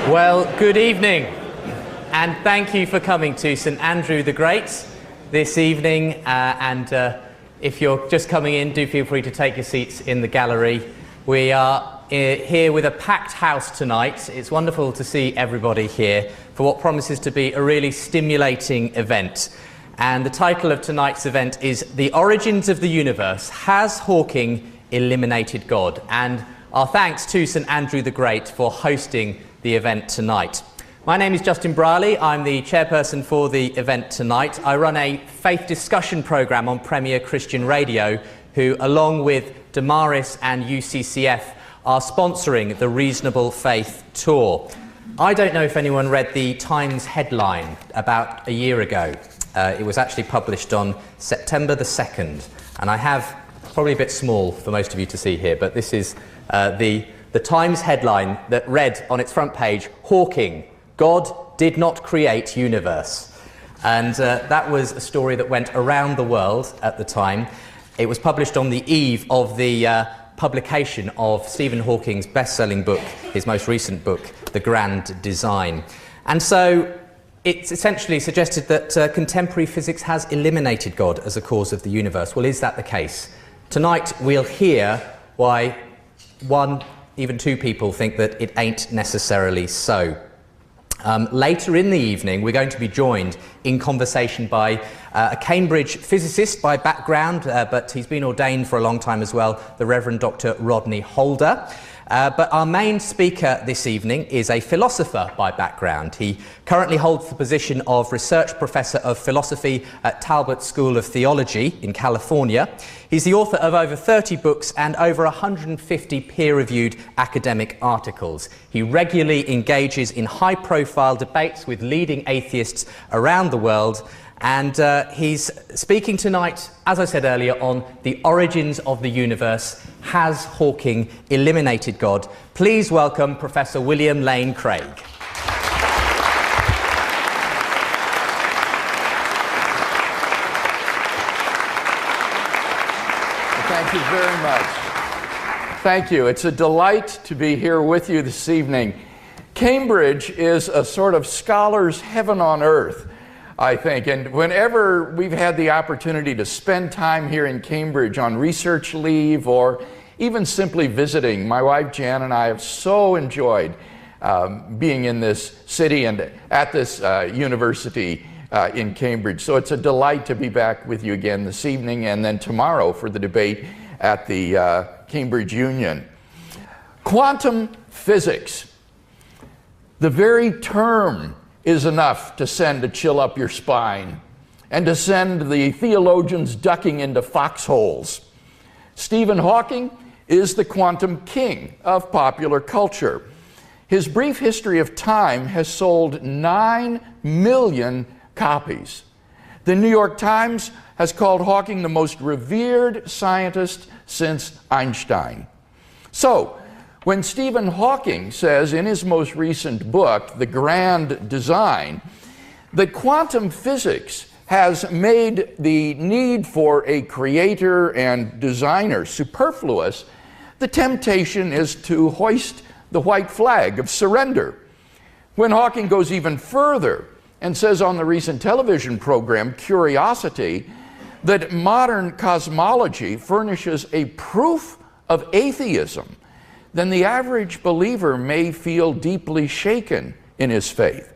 Well, good evening, and thank you for coming to St Andrew the Great this evening. If you're just coming in, do feel free to take your seats in the gallery. We are here with a packed house tonight. It's wonderful to see everybody here for what promises to be a really stimulating event. And the title of tonight's event is The Origins of the Universe: Has Hawking Eliminated God? And our thanks to St Andrew the Great for hosting the event tonight. My name is Justin Brierley. I'm the chairperson for the event tonight. I run a faith discussion programme on Premier Christian Radio, who, along with Damaris and UCCF, are sponsoring the Reasonable Faith Tour. I don't know if anyone read the Times headline about a year ago. It was actually published on September the 2nd, and I have, probably a bit small for most of you to see here, but this is the Times headline that read on its front page, "Hawking, God did not create universe." And that was a story that went around the world at the time. It was published on the eve of the publication of Stephen Hawking's best-selling book, his most recent book, The Grand Design. And so it's essentially suggested that contemporary physics has eliminated God as a cause of the universe. Well, is that the case? Tonight we'll hear why one, even two people think that it ain't necessarily so. Later in the evening, we're going to be joined in conversation by a Cambridge physicist by background, but he's been ordained for a long time as well, the Reverend Dr. Rodney Holder. But our main speaker this evening is a philosopher by background. He currently holds the position of Research Professor of Philosophy at Talbot School of Theology in California. He's the author of over 30 books and over 150 peer-reviewed academic articles. He regularly engages in high-profile debates with leading atheists around the world, and he's speaking tonight, as I said earlier, on the origins of the universe. Has Hawking eliminated God? Please welcome Professor William Lane Craig. Thank you very much. Thank you. It's a delight to be here with you this evening. Cambridge is a sort of scholar's heaven on earth, I think, and whenever we've had the opportunity to spend time here in Cambridge on research leave or even simply visiting, my wife Jan and I have so enjoyed being in this city and at this university in Cambridge. So it's a delight to be back with you again this evening and then tomorrow for the debate at the Cambridge Union. Quantum physics, the very term is enough to send a chill up your spine and to send the theologians ducking into foxholes. Stephen Hawking is the quantum king of popular culture. His brief history of time has sold 9 million copies. The New York Times has called Hawking the most revered scientist since Einstein. So, when Stephen Hawking says in his most recent book, The Grand Design, that quantum physics has made the need for a creator and designer superfluous, the temptation is to hoist the white flag of surrender. When Hawking goes even further and says on the recent television program, Curiosity, that modern cosmology furnishes a proof of atheism, then the average believer may feel deeply shaken in his faith.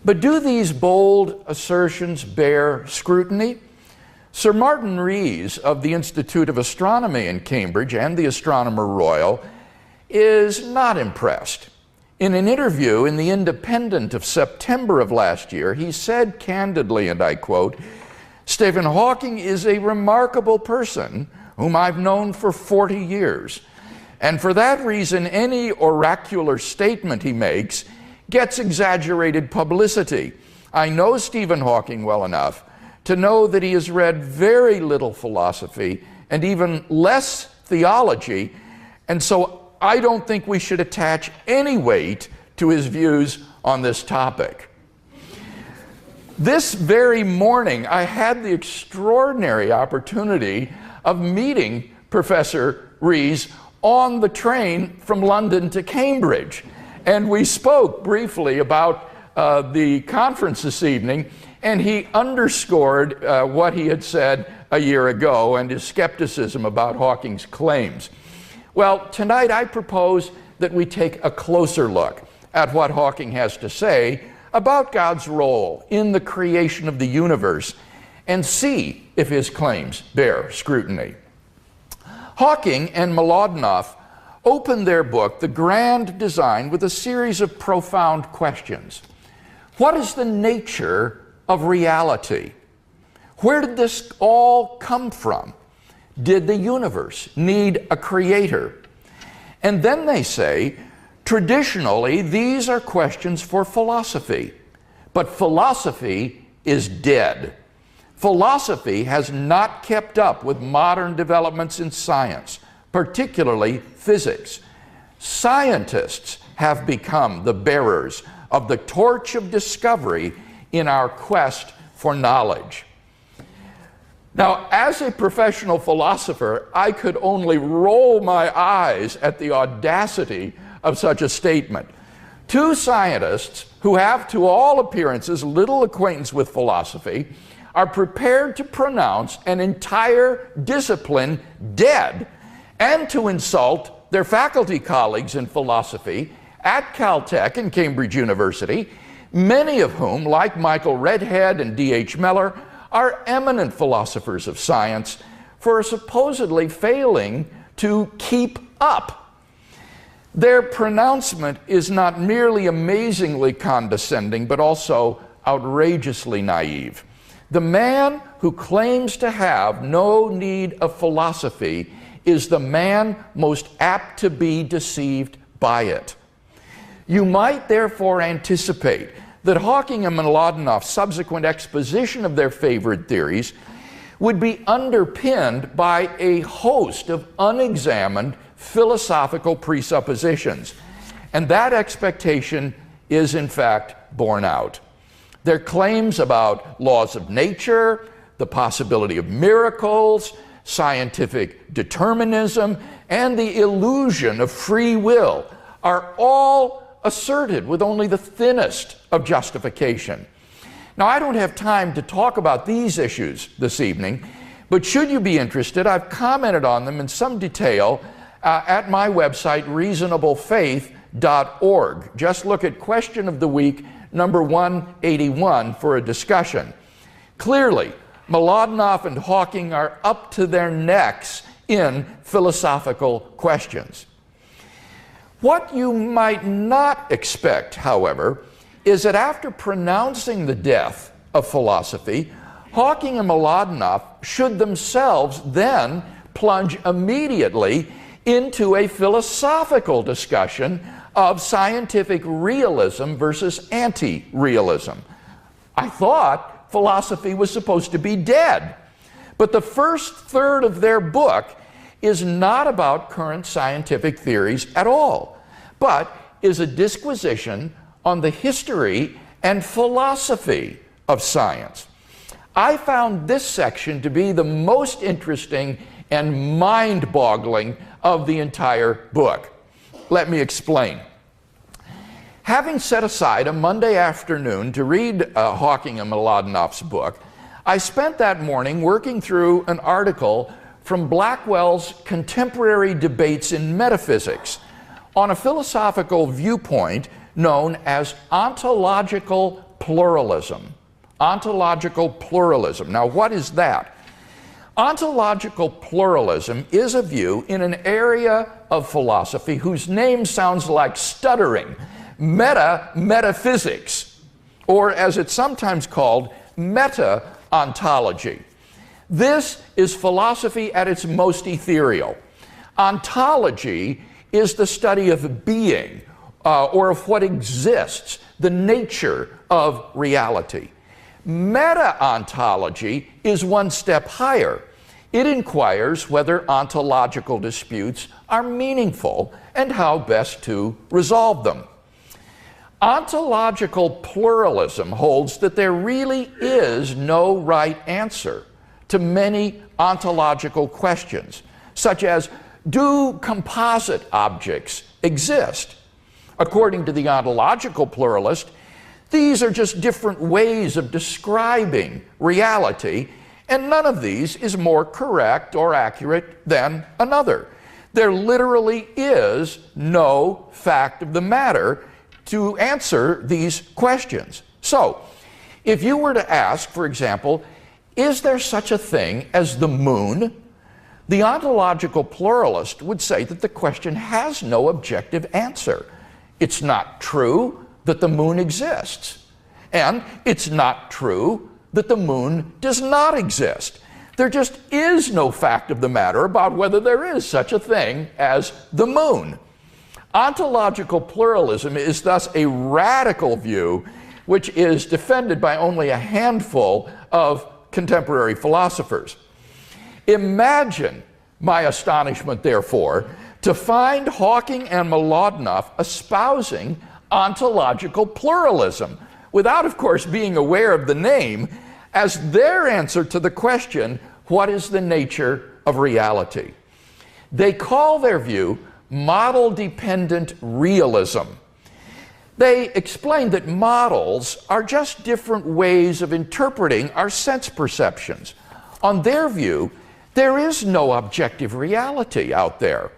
But do these bold assertions bear scrutiny? Sir Martin Rees of the Institute of Astronomy in Cambridge and the Astronomer Royal is not impressed. In an interview in The Independent of September of last year, he said candidly, and I quote, "Stephen Hawking is a remarkable person whom I've known for 40 years. And for that reason, any oracular statement he makes gets exaggerated publicity. I know Stephen Hawking well enough to know that he has read very little philosophy and even less theology, and so I don't think we should attach any weight to his views on this topic." This very morning, I had the extraordinary opportunity of meeting Professor Rees on the train from London to Cambridge. And we spoke briefly about the conference this evening, and he underscored what he had said a year ago and his skepticism about Hawking's claims. Well, tonight I propose that we take a closer look at what Hawking has to say about God's role in the creation of the universe and see if his claims bear scrutiny. Hawking and Mlodinow opened their book, The Grand Design, with a series of profound questions. What is the nature of reality? Where did this all come from? Did the universe need a creator? And then they say, traditionally, these are questions for philosophy, but philosophy is dead. Philosophy has not kept up with modern developments in science, particularly physics. Scientists have become the bearers of the torch of discovery in our quest for knowledge. Now, as a professional philosopher, I could only roll my eyes at the audacity of such a statement. Two scientists who have, to all appearances, little acquaintance with philosophy are prepared to pronounce an entire discipline dead and to insult their faculty colleagues in philosophy at Caltech and Cambridge University, many of whom, like Michael Redhead and D.H. Mellor, are eminent philosophers of science, for supposedly failing to keep up. Their pronouncement is not merely amazingly condescending, but also outrageously naive. The man who claims to have no need of philosophy is the man most apt to be deceived by it. You might therefore anticipate that Hawking and Mlodinow's subsequent exposition of their favorite theories would be underpinned by a host of unexamined philosophical presuppositions. And that expectation is in fact borne out. Their claims about laws of nature, the possibility of miracles, scientific determinism, and the illusion of free will are all asserted with only the thinnest of justification. Now, I don't have time to talk about these issues this evening, but should you be interested, I've commented on them in some detail at my website, reasonablefaith.org. Just look at Question of the Week, number 181, for a discussion. Clearly, Mlodinow and Hawking are up to their necks in philosophical questions. What you might not expect, however, is that after pronouncing the death of philosophy, Hawking and Mlodinow should themselves then plunge immediately into a philosophical discussion of scientific realism versus anti-realism. I thought philosophy was supposed to be dead, but the first third of their book is not about current scientific theories at all, but is a disquisition on the history and philosophy of science. I found this section to be the most interesting and mind-boggling of the entire book. Let me explain. Having set aside a Monday afternoon to read Hawking and Mlodinow's book, I spent that morning working through an article from Blackwell's Contemporary Debates in Metaphysics on a philosophical viewpoint known as ontological pluralism. Ontological pluralism. Now, what is that? Ontological pluralism is a view in an area of philosophy whose name sounds like stuttering, metaphysics, or as it's sometimes called, meta-ontology. This is philosophy at its most ethereal. Ontology is the study of being, or of what exists, the nature of reality. Meta-ontology is one step higher. It inquires whether ontological disputes are meaningful and how best to resolve them. Ontological pluralism holds that there really is no right answer to many ontological questions, such as, do composite objects exist? According to the ontological pluralist, these are just different ways of describing reality, and none of these is more correct or accurate than another. There literally is no fact of the matter to answer these questions. So, if you were to ask, for example, is there such a thing as the moon? The ontological pluralist would say that the question has no objective answer. It's not true that the moon exists, and it's not true that the moon does not exist. There just is no fact of the matter about whether there is such a thing as the moon. Ontological pluralism is thus a radical view which is defended by only a handful of contemporary philosophers. Imagine my astonishment, therefore, to find Hawking and Mlodinow espousing ontological pluralism, without, of course, being aware of the name, as their answer to the question, what is the nature of reality? They call their view model-dependent realism. They explain that models are just different ways of interpreting our sense perceptions. On their view, there is no objective reality out there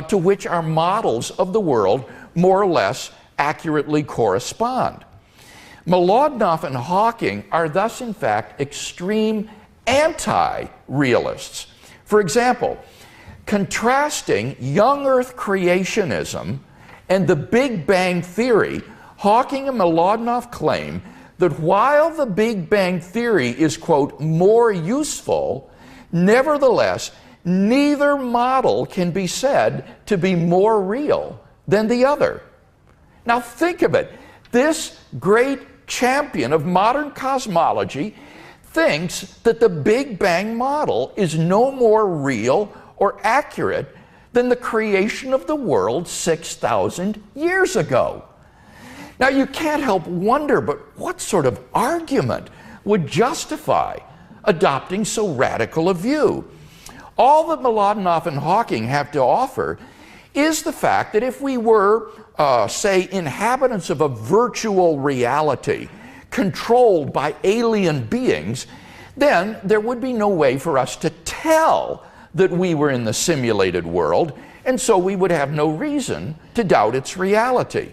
to which our models of the world more or less accurately correspond. Mlodinow and Hawking are thus, in fact, extreme anti-realists. For example, contrasting young Earth creationism and the Big Bang Theory, Hawking and Mlodinow claim that while the Big Bang Theory is, quote, more useful, nevertheless, neither model can be said to be more real than the other. Now think of it. This great champion of modern cosmology thinks that the Big Bang model is no more real or accurate than the creation of the world 6,000 years ago. Now you can't help wonder, but what sort of argument would justify adopting so radical a view? All that Mlodinow and Hawking have to offer is the fact that if we were, say, inhabitants of a virtual reality controlled by alien beings, then there would be no way for us to tell that we were in the simulated world, and so we would have no reason to doubt its reality.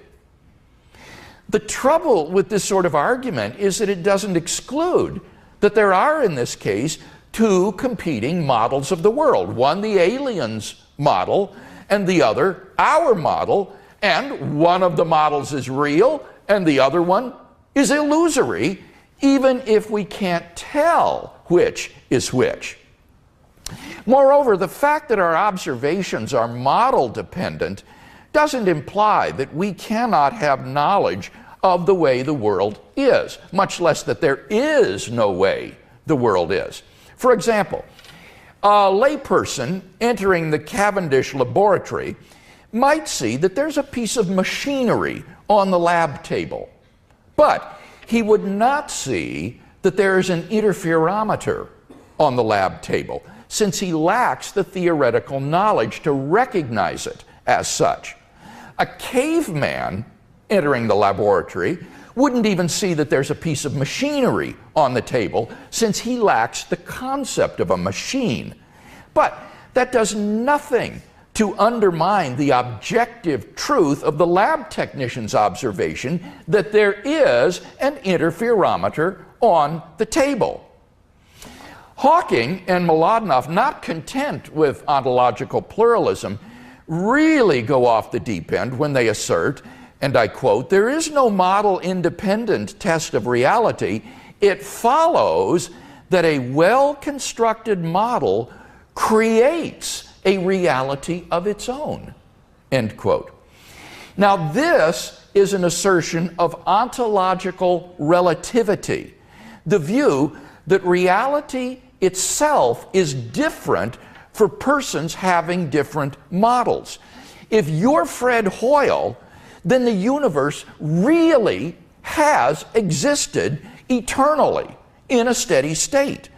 The trouble with this sort of argument is that it doesn't exclude that there are, in this case, two competing models of the world. One, the aliens' model, and the other, our model, and one of the models is real, and the other one is illusory, even if we can't tell which is which. Moreover, the fact that our observations are model-dependent doesn't imply that we cannot have knowledge of the way the world is, much less that there is no way the world is. For example, a layperson entering the Cavendish laboratory might see that there's a piece of machinery on the lab table, but he would not see that there is an interferometer on the lab table, since he lacks the theoretical knowledge to recognize it as such. A caveman entering the laboratory wouldn't even see that there's a piece of machinery on the table, since he lacks the concept of a machine. But that does nothing to undermine the objective truth of the lab technician's observation that there is an interferometer on the table. Hawking and Mlodinow, not content with ontological pluralism, really go off the deep end when they assert, and I quote, "There is no model-independent test of reality. It follows that a well-constructed model creates a reality of its own," end quote. Now this is an assertion of ontological relativity, the view that reality itself is different for persons having different models. If you're Fred Hoyle, then the universe really has existed eternally in a steady state.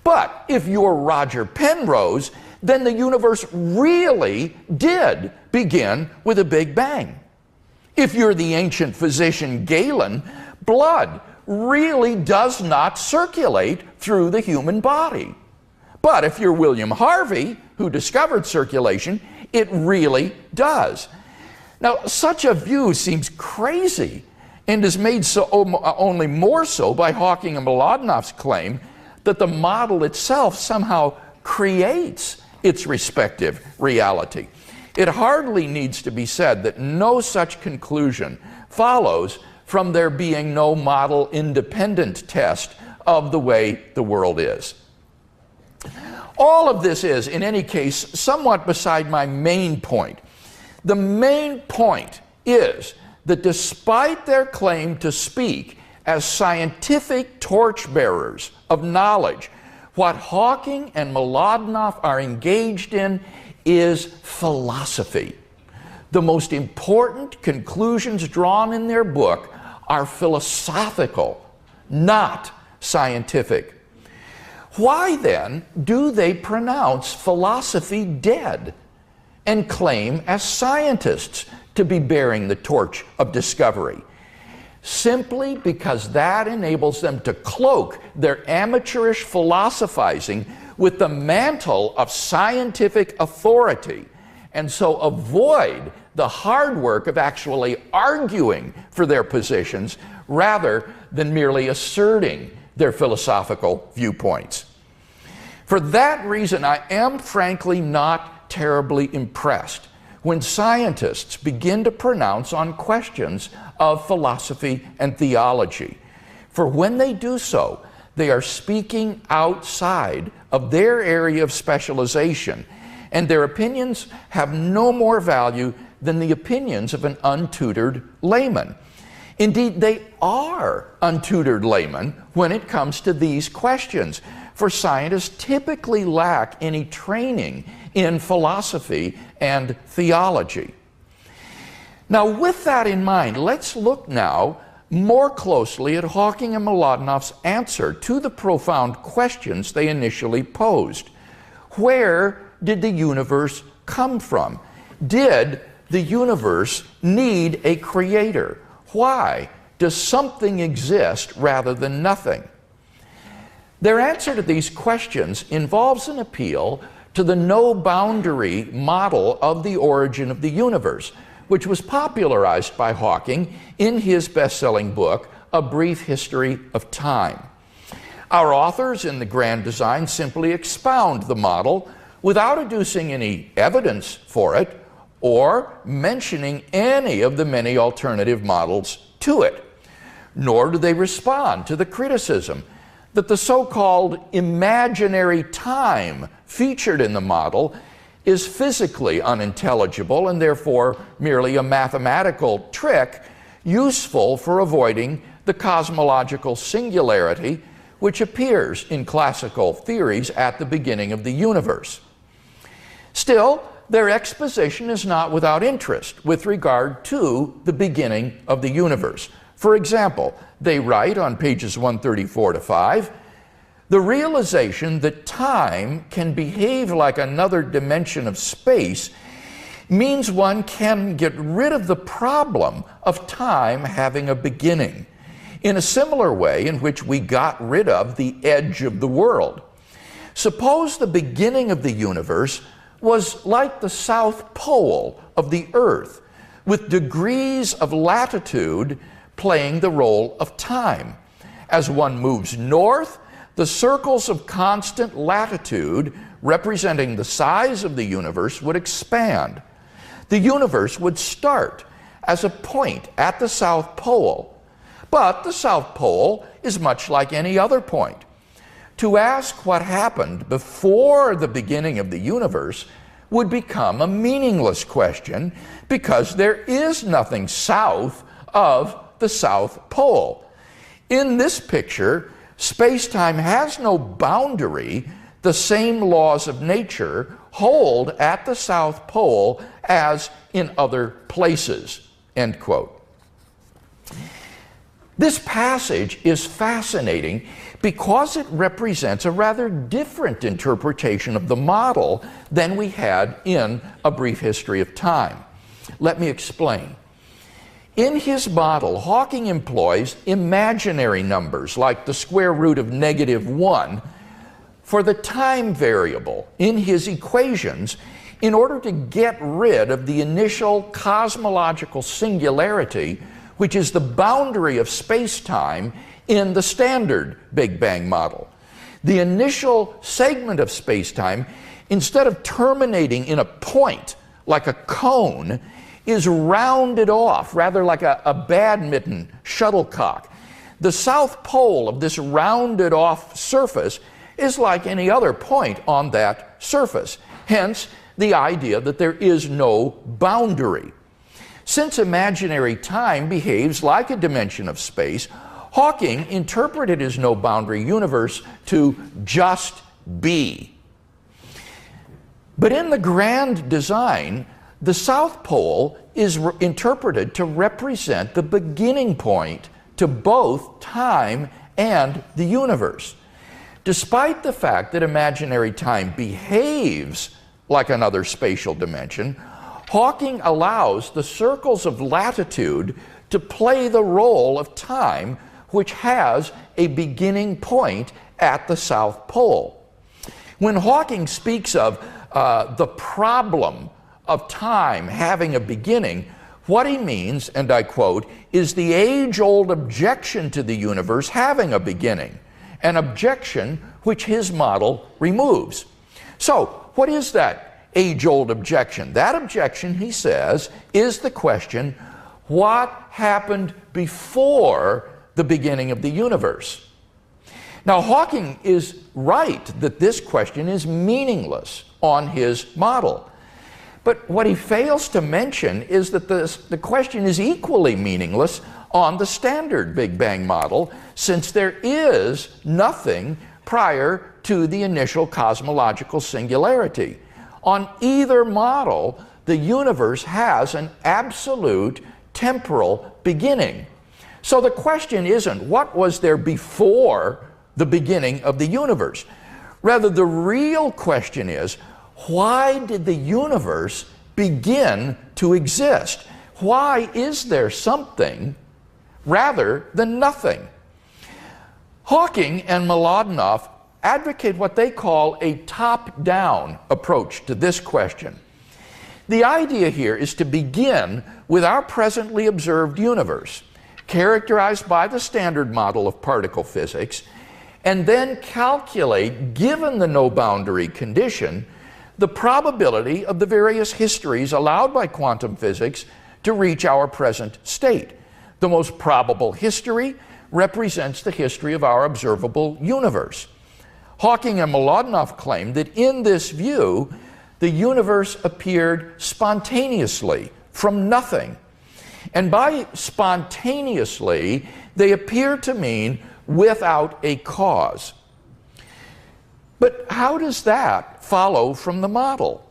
But if you're Roger Penrose, then the universe really did begin with a Big Bang. If you're the ancient physician Galen, blood really does not circulate through the human body. But if you're William Harvey, who discovered circulation, it really does. Now, such a view seems crazy and is made so only more so by Hawking and Mlodinoff's claim that the model itself somehow creates its respective reality. It hardly needs to be said that no such conclusion follows from there being no model-independent test of the way the world is. All of this is, in any case, somewhat beside my main point. The main point is that despite their claim to speak as scientific torchbearers of knowledge, what Hawking and Mlodinoff are engaged in is philosophy. The most important conclusions drawn in their book are philosophical, not scientific. Why then do they pronounce philosophy dead and claim as scientists to be bearing the torch of discovery? Simply because that enables them to cloak their amateurish philosophizing with the mantle of scientific authority, and so avoid the hard work of actually arguing for their positions rather than merely asserting their philosophical viewpoints. For that reason, I am frankly not terribly impressed when scientists begin to pronounce on questions of philosophy and theology. For when they do so, they are speaking outside of their area of specialization, and their opinions have no more value than the opinions of an untutored layman. Indeed, they are untutored laymen when it comes to these questions, for scientists typically lack any training in philosophy and theology. Now, with that in mind, let's look now more closely at Hawking and Mlodinoff's answer to the profound questions they initially posed. Where did the universe come from? Did the universe need a creator? Why does something exist rather than nothing? Their answer to these questions involves an appeal to the no-boundary model of the origin of the universe, which was popularized by Hawking in his best-selling book, A Brief History of Time. Our authors in The Grand Design simply expound the model without adducing any evidence for it or mentioning any of the many alternative models to it. Nor do they respond to the criticism that the so-called imaginary time featured in the model is physically unintelligible and therefore merely a mathematical trick useful for avoiding the cosmological singularity which appears in classical theories at the beginning of the universe. Still, their exposition is not without interest with regard to the beginning of the universe. For example, they write on pages 134 to 5, the realization that time can behave like another dimension of space means one can get rid of the problem of time having a beginning, in a similar way in which we got rid of the edge of the world. Suppose the beginning of the universe was like the South Pole of the Earth, with degrees of latitude playing the role of time. As one moves north, the circles of constant latitude representing the size of the universe would expand. The universe would start as a point at the South Pole, but the South Pole is much like any other point. To ask what happened before the beginning of the universe would become a meaningless question because there is nothing south of the South Pole. In this picture, space-time has no boundary. The same laws of nature hold at the South Pole as in other places, end quote. This passage is fascinating because it represents a rather different interpretation of the model than we had in A Brief History of Time. Let me explain. In his model, Hawking employs imaginary numbers like the square root of -1 for the time variable in his equations in order to get rid of the initial cosmological singularity, which is the boundary of space-time in the standard Big Bang model. The initial segment of space-time, instead of terminating in a point like a cone, is rounded off, rather like a badminton shuttlecock. The south pole of this rounded off surface is like any other point on that surface. Hence, the idea that there is no boundary. Since imaginary time behaves like a dimension of space, Hawking interpreted his no boundary universe to just be. But in the grand design, the South Pole is interpreted to represent the beginning point to both time and the universe. Despite the fact that imaginary time behaves like another spatial dimension, Hawking allows the circles of latitude to play the role of time, which has a beginning point at the South Pole. When Hawking speaks of the problem of time having a beginning, what he means, and I quote, is the age-old objection to the universe having a beginning, an objection which his model removes. So, what is that age-old objection? That objection, he says, is the question, what happened before the beginning of the universe? Now, Hawking is right that this question is meaningless on his model. But what he fails to mention is that the question is equally meaningless on the standard Big Bang model, since there is nothing prior to the initial cosmological singularity. On either model, the universe has an absolute temporal beginning. So the question isn't what was there before the beginning of the universe. Rather, the real question is, why did the universe begin to exist? Why is there something rather than nothing? Hawking and Mlodinow advocate what they call a top-down approach to this question. The idea here is to begin with our presently observed universe, characterized by the standard model of particle physics, and then calculate, given the no-boundary condition, the probability of the various histories allowed by quantum physics to reach our present state. The most probable history represents the history of our observable universe. Hawking and Mlodinow claim that in this view, the universe appeared spontaneously from nothing. And by spontaneously, they appear to mean without a cause. But how does that follow from the model?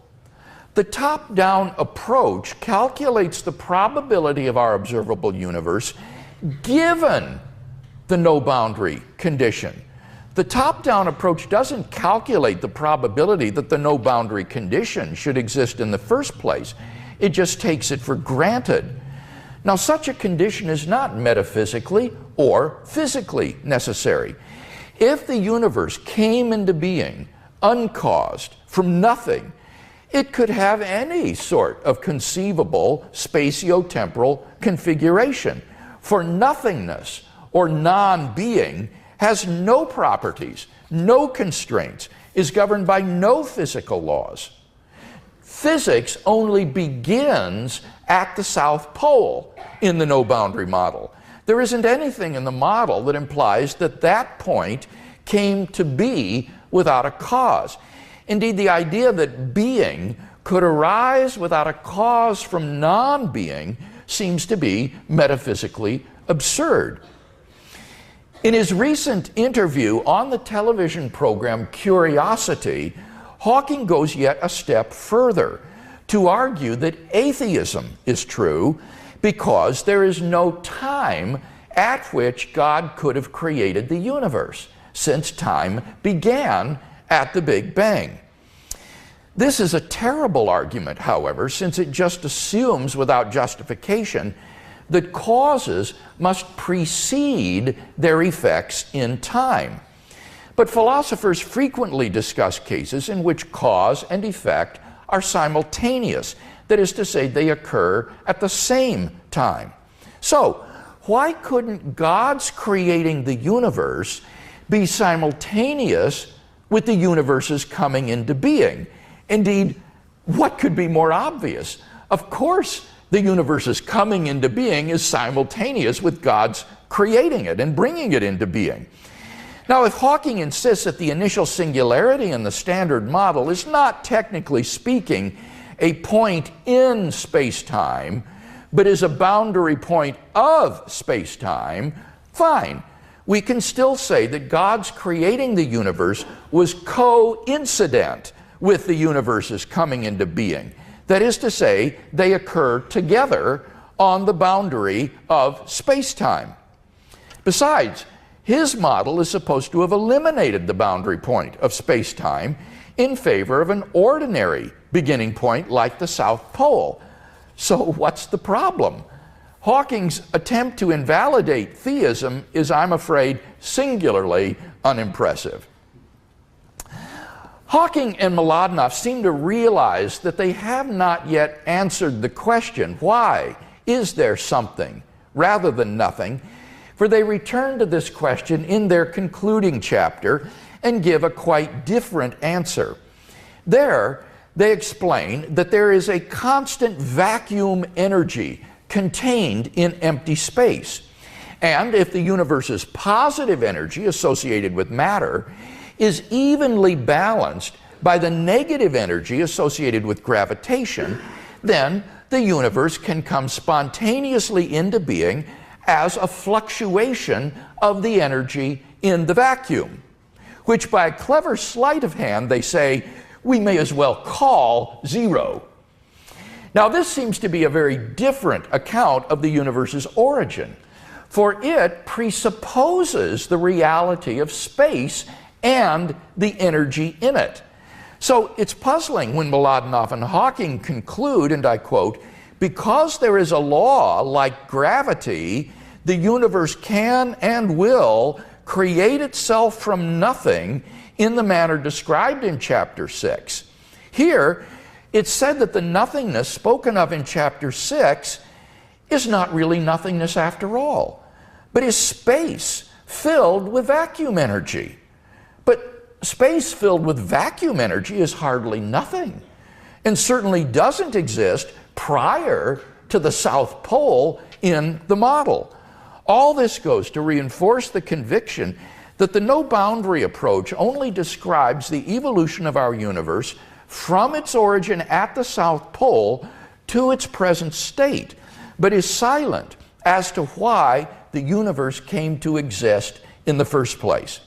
The top-down approach calculates the probability of our observable universe given the no-boundary condition. The top-down approach doesn't calculate the probability that the no-boundary condition should exist in the first place. It just takes it for granted. Now, such a condition is not metaphysically or physically necessary. If the universe came into being uncaused, from nothing, it could have any sort of conceivable spatio-temporal configuration. For nothingness or non-being has no properties, no constraints, is governed by no physical laws. Physics only begins at the South Pole in the no-boundary model. There isn't anything in the model that implies that that point came to be without a cause. Indeed, the idea that being could arise without a cause from non-being seems to be metaphysically absurd. In his recent interview on the television program Curiosity, Hawking goes yet a step further to argue that atheism is true because there is no time at which God could have created the universe, since time began at the Big Bang. This is a terrible argument, however, since it just assumes without justification that causes must precede their effects in time. But philosophers frequently discuss cases in which cause and effect are simultaneous. That is to say, they occur at the same time. So, why couldn't God's creating the universe be simultaneous with the universe's coming into being? Indeed, what could be more obvious? Of course, the universe's coming into being is simultaneous with God's creating it and bringing it into being. Now, if Hawking insists that the initial singularity in the Standard Model is not, technically speaking, a point in space-time, but is a boundary point of space-time, fine. We can still say that God's creating the universe was coincident with the universe's coming into being. That is to say, they occur together on the boundary of space-time. Besides, his model is supposed to have eliminated the boundary point of space-time in favor of an ordinary beginning point like the South Pole. So what's the problem? Hawking's attempt to invalidate theism is, I'm afraid, singularly unimpressive. Hawking and Mlodinow seem to realize that they have not yet answered the question, why is there something rather than nothing? For they return to this question in their concluding chapter and give a quite different answer. There, they explain that there is a constant vacuum energy contained in empty space. And if the universe's positive energy associated with matter is evenly balanced by the negative energy associated with gravitation, then the universe can come spontaneously into being as a fluctuation of the energy in the vacuum, which by a clever sleight of hand, they say, we may as well call zero. Now, this seems to be a very different account of the universe's origin, for it presupposes the reality of space and the energy in it. So it's puzzling when Mlodinow and Hawking conclude, and I quote, because there is a law like gravity, the universe can and will create itself from nothing in the manner described in chapter 6. Here, it's said that the nothingness spoken of in chapter 6 is not really nothingness after all, but is space filled with vacuum energy. But space filled with vacuum energy is hardly nothing, and certainly doesn't exist prior to the South Pole in the model. All this goes to reinforce the conviction that the no-boundary approach only describes the evolution of our universe from its origin at the South Pole to its present state, but is silent as to why the universe came to exist in the first place.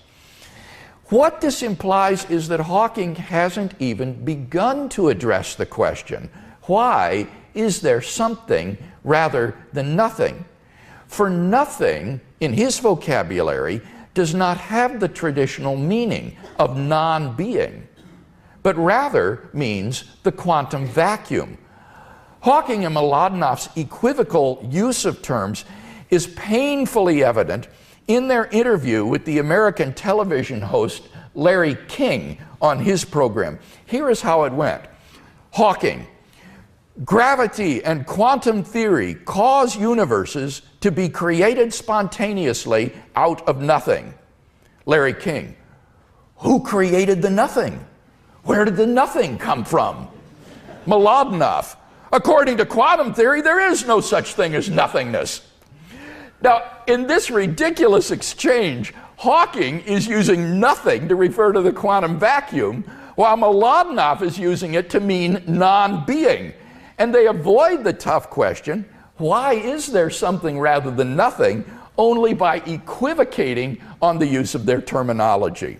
What this implies is that Hawking hasn't even begun to address the question, why is there something rather than nothing? For nothing, in his vocabulary, does not have the traditional meaning of non-being, but rather means the quantum vacuum. Hawking and Mlodinow's equivocal use of terms is painfully evident in their interview with the American television host Larry King on his program. Here is how it went. Hawking, gravity and quantum theory cause universes to be created spontaneously out of nothing. Larry King, who created the nothing? Where did the nothing come from? Mlodinow, according to quantum theory, there is no such thing as nothingness. Now, in this ridiculous exchange, Hawking is using nothing to refer to the quantum vacuum, while Mlodinow is using it to mean non-being. And they avoid the tough question, why is there something rather than nothing, only by equivocating on the use of their terminology.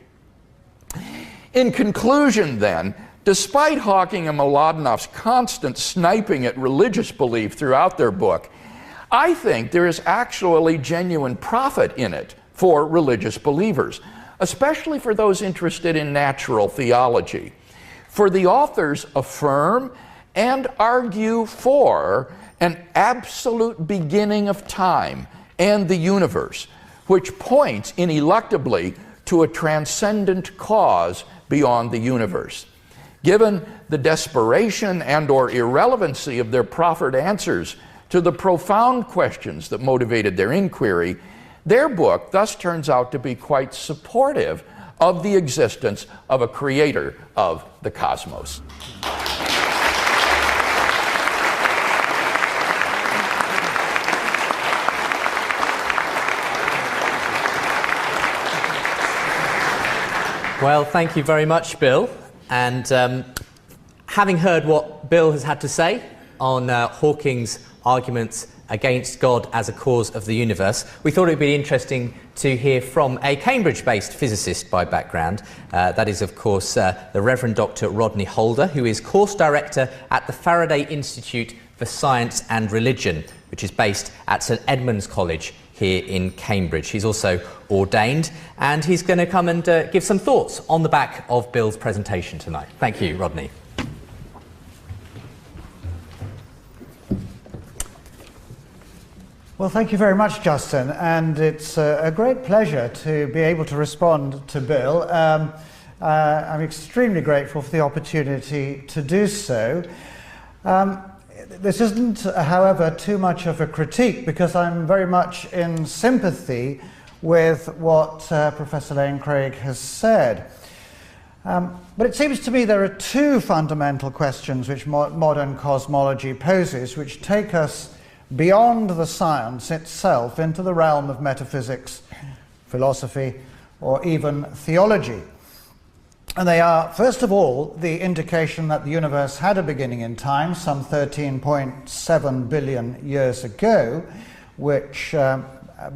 In conclusion, then, despite Hawking and Mlodinow's constant sniping at religious belief throughout their book, I think there is actually genuine profit in it for religious believers, especially for those interested in natural theology. For the authors affirm and argue for an absolute beginning of time and the universe, which points ineluctably to a transcendent cause beyond the universe. Given the desperation and/or irrelevancy of their proffered answers to the profound questions that motivated their inquiry, their book thus turns out to be quite supportive of the existence of a creator of the cosmos. Well, thank you very much, Bill. And having heard what Bill has had to say on Hawking's arguments against God as a cause of the universe, we thought it would be interesting to hear from a Cambridge-based physicist by background. That is, of course, the Reverend Dr. Rodney Holder, who is course director at the Faraday Institute for Science and Religion, which is based at St Edmund's College here in Cambridge. He's also ordained, and he's going to come and give some thoughts on the back of Bill's presentation tonight. Thank you, Rodney. Well, thank you very much, Justin, and it's a great pleasure to be able to respond to Bill. I'm extremely grateful for the opportunity to do so. This isn't, however, too much of a critique, because I'm very much in sympathy with what Professor Lane Craig has said. But it seems to me there are two fundamental questions which modern cosmology poses, which take us beyond the science itself into the realm of metaphysics, philosophy, or even theology. And they are, first of all, the indication that the universe had a beginning in time, some 13.7 billion years ago, which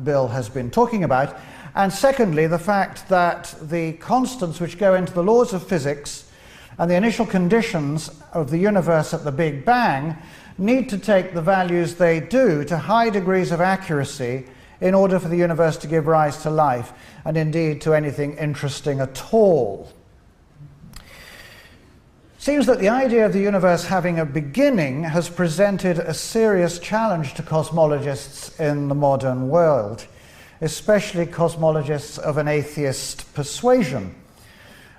Bill has been talking about. And secondly, the fact that the constants which go into the laws of physics and the initial conditions of the universe at the Big Bang need to take the values they do to high degrees of accuracy in order for the universe to give rise to life, and indeed to anything interesting at all. It seems that the idea of the universe having a beginning has presented a serious challenge to cosmologists in the modern world, especially cosmologists of an atheist persuasion.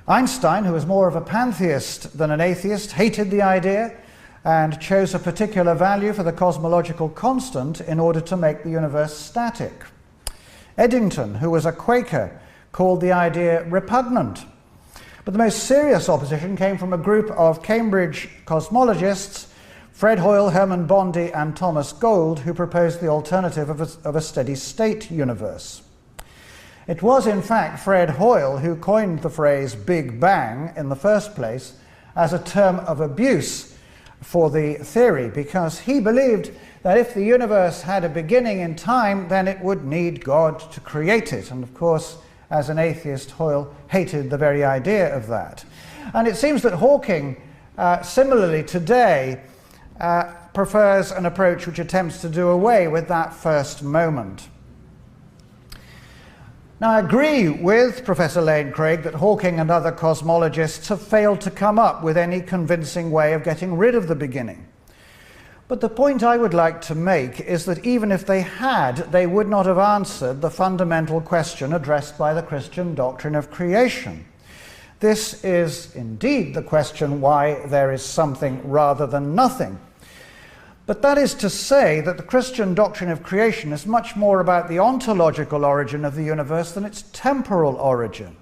Einstein, who was more of a pantheist than an atheist, hated the idea and chose a particular value for the cosmological constant in order to make the universe static. Eddington, who was a Quaker, called the idea repugnant. But the most serious opposition came from a group of Cambridge cosmologists, Fred Hoyle, Hermann Bondi, and Thomas Gold, who proposed the alternative of a steady-state universe. It was, in fact, Fred Hoyle who coined the phrase Big Bang in the first place as a term of abuse for the theory, because he believed that if the universe had a beginning in time, then it would need God to create it. And of course, as an atheist, Hoyle hated the very idea of that. And it seems that Hawking, similarly today, prefers an approach which attempts to do away with that first moment. Now, I agree with Professor Lane Craig that Hawking and other cosmologists have failed to come up with any convincing way of getting rid of the beginning. But the point I would like to make is that even if they had, they would not have answered the fundamental question addressed by the Christian doctrine of creation. This is indeed the question why there is something rather than nothing. But that is to say that the Christian doctrine of creation is much more about the ontological origin of the universe than its temporal origin.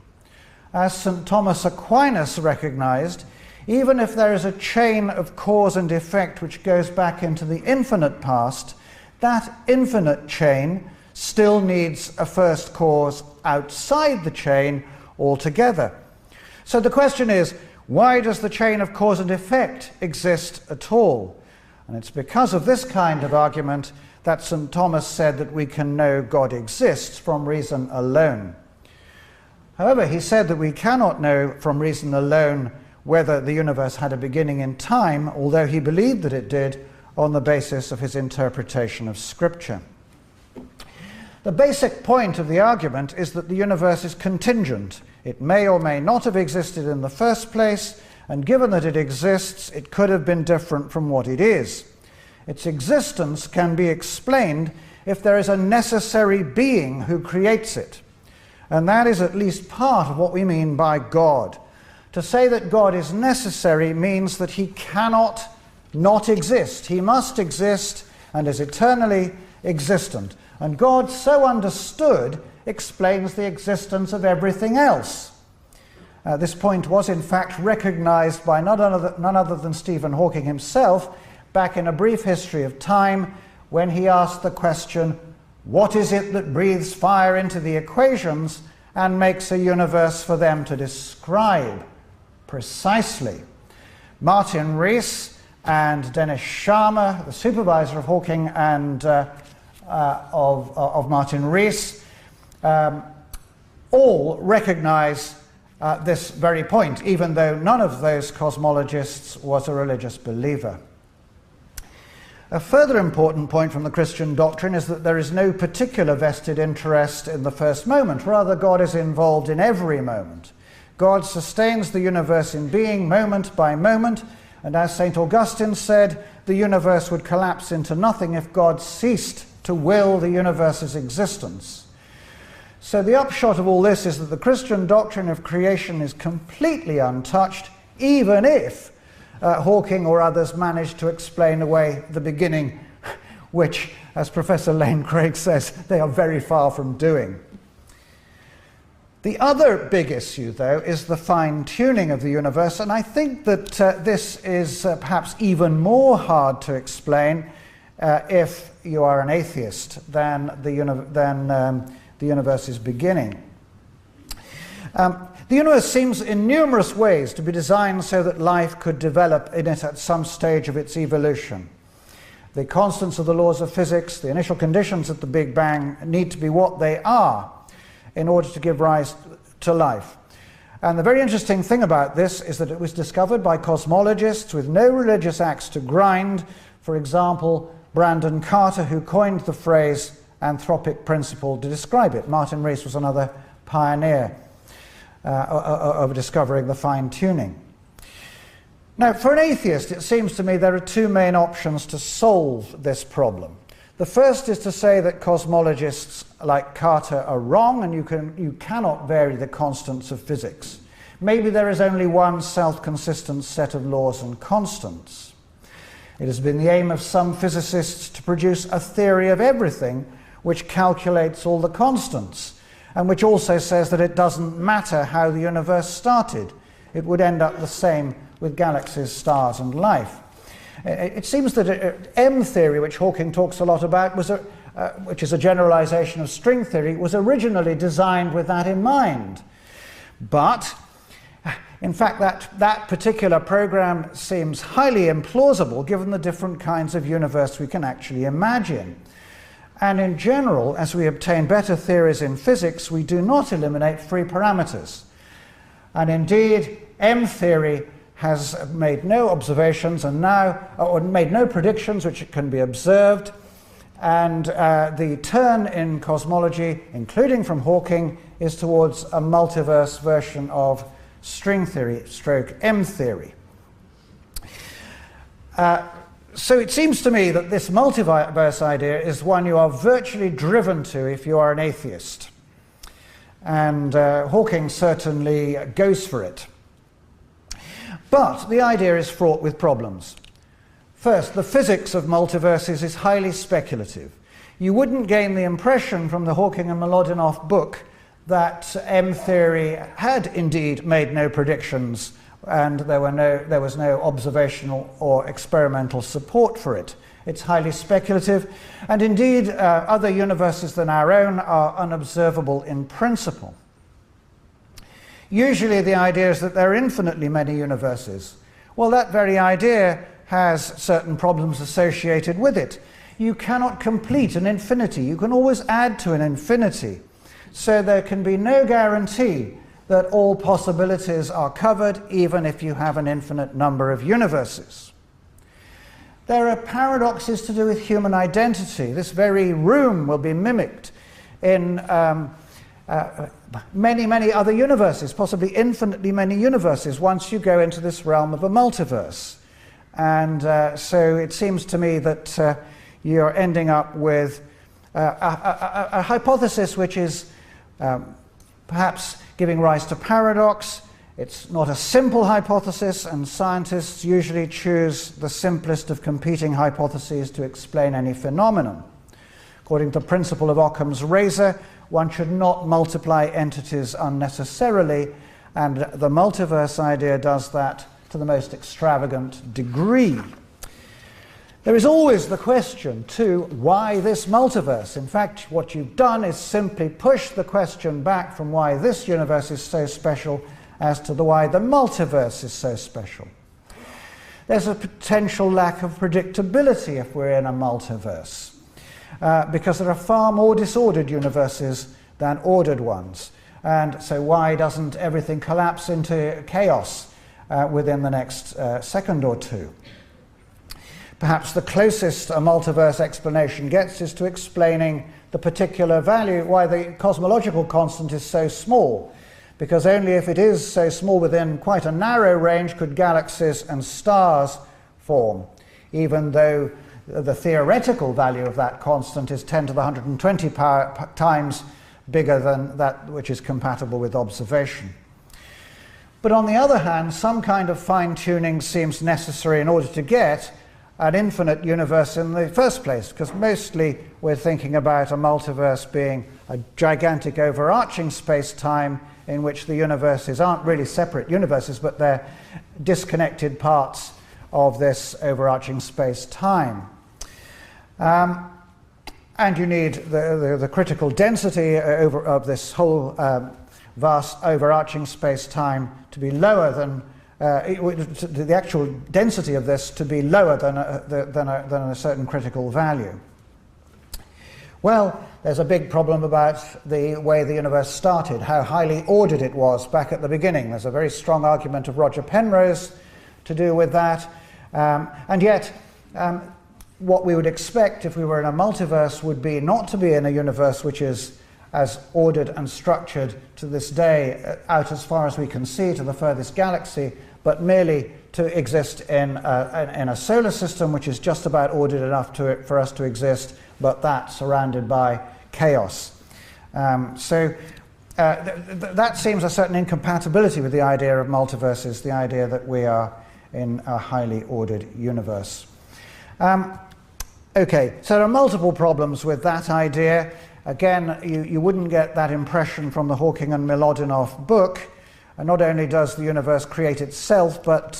As St. Thomas Aquinas recognized, even if there is a chain of cause and effect which goes back into the infinite past, that infinite chain still needs a first cause outside the chain altogether. So the question is, why does the chain of cause and effect exist at all? And it's because of this kind of argument that St. Thomas said that we can know God exists from reason alone. However, he said that we cannot know from reason alone whether the universe had a beginning in time, although he believed that it did on the basis of his interpretation of Scripture. The basic point of the argument is that the universe is contingent. It may or may not have existed in the first place, and given that it exists, it could have been different from what it is. Its existence can be explained if there is a necessary being who creates it. And that is at least part of what we mean by God. To say that God is necessary means that he cannot not exist. He must exist and is eternally existent. And God, so understood, explains the existence of everything else. This point was in fact recognized by none other than Stephen Hawking himself back in A Brief History of Time, when he asked the question, what is it that breathes fire into the equations and makes a universe for them to describe precisely? Martin Rees and Dennis Sharma, the supervisor of Hawking and of Martin Rees, all recognize this very point, even though none of those cosmologists was a religious believer. A further important point from the Christian doctrine is that there is no particular vested interest in the first moment. Rather, God is involved in every moment. God sustains the universe in being moment by moment, and as St. Augustine said, the universe would collapse into nothing if God ceased to will the universe's existence. So the upshot of all this is that the Christian doctrine of creation is completely untouched, even if Hawking or others managed to explain away the beginning, which, as Professor Lane Craig says, they are very far from doing. The other big issue, though, is the fine-tuning of the universe, and I think that this is perhaps even more hard to explain if you are an atheist than the universe's beginning. The universe seems in numerous ways to be designed so that life could develop in it at some stage of its evolution. The constants of the laws of physics, the initial conditions at the Big Bang, need to be what they are in order to give rise to life. And the very interesting thing about this is that it was discovered by cosmologists with no religious axe to grind. For example, Brandon Carter, who coined the phrase anthropic principle to describe it. Martin Rees was another pioneer of discovering the fine-tuning. Now, for an atheist, it seems to me there are two main options to solve this problem. The first is to say that cosmologists like Carter are wrong and you cannot vary the constants of physics. Maybe there is only one self-consistent set of laws and constants. It has been the aim of some physicists to produce a theory of everything which calculates all the constants, and which also says that it doesn't matter how the universe started. It would end up the same with galaxies, stars, and life. It seems that M theory, which Hawking talks a lot about, which is a generalization of string theory, was originally designed with that in mind. But, in fact, that particular program seems highly implausible given the different kinds of universe we can actually imagine. And in general, as we obtain better theories in physics, we do not eliminate free parameters. And indeed, M theory has made no observations and or made no predictions which can be observed. And the turn in cosmology, including from Hawking, is towards a multiverse version of string theory, stroke M theory. So it seems to me that this multiverse idea is one you are virtually driven to if you are an atheist. And Hawking certainly goes for it. But the idea is fraught with problems. First, the physics of multiverses is highly speculative. You wouldn't gain the impression from the Hawking and Mlodinow book that M theory had indeed made no predictions and there was no observational or experimental support for it. It's highly speculative, and indeed other universes than our own are unobservable in principle. Usually the idea is that there are infinitely many universes. Well, that very idea has certain problems associated with it. You cannot complete an infinity. You can always add to an infinity. So there can be no guarantee that all possibilities are covered, even if you have an infinite number of universes. There are paradoxes to do with human identity. This very room will be mimicked in many, many other universes, possibly infinitely many universes, once you go into this realm of a multiverse. And so it seems to me that you're ending up with a hypothesis which is perhaps giving rise to paradox. It's not a simple hypothesis, and scientists usually choose the simplest of competing hypotheses to explain any phenomenon. According to the principle of Occam's razor, one should not multiply entities unnecessarily, and the multiverse idea does that to the most extravagant degree. There is always the question, too, why this multiverse? In fact, what you've done is simply push the question back from why this universe is so special as to why the multiverse is so special. There's a potential lack of predictability if we're in a multiverse, because there are far more disordered universes than ordered ones. And so why doesn't everything collapse into chaos within the next second or two? Perhaps the closest a multiverse explanation gets is to explaining the particular value, why the cosmological constant is so small. Because only if it is so small within quite a narrow range could galaxies and stars form, even though the theoretical value of that constant is 10 to the 120 times bigger than that which is compatible with observation. But on the other hand, some kind of fine-tuning seems necessary in order to get an infinite universe in the first place, because mostly we're thinking about a multiverse being a gigantic overarching space-time in which the universes aren't really separate universes, but they're disconnected parts of this overarching space-time. And you need the critical density of this whole vast overarching space-time to be lower than the actual density of this to be lower than a certain critical value. Well, there's a big problem about the way the universe started, how highly ordered it was back at the beginning. There's a very strong argument of Roger Penrose to do with that. And yet, what we would expect if we were in a multiverse would be not to be in a universe which is as ordered and structured to this day, out as far as we can see to the furthest galaxy, but merely to exist in a solar system which is just about ordered enough for us to exist, but that surrounded by chaos. That seems a certain incompatibility with the idea of multiverses, the idea that we are in a highly ordered universe. Okay, so there are multiple problems with that idea. Again, you wouldn't get that impression from the Hawking and Milodinoff book. And not only does the universe create itself, but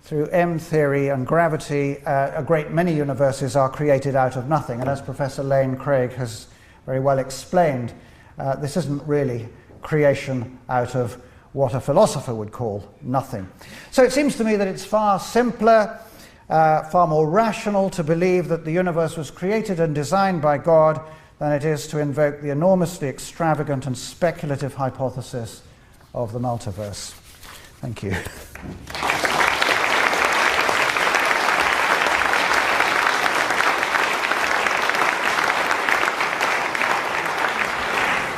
through M theory and gravity, a great many universes are created out of nothing. And as Professor Lane Craig has very well explained, this isn't really creation out of what a philosopher would call nothing. So it seems to me that it's far simpler, far more rational to believe that the universe was created and designed by God than it is to invoke the enormously extravagant and speculative hypothesis of the multiverse. Thank you.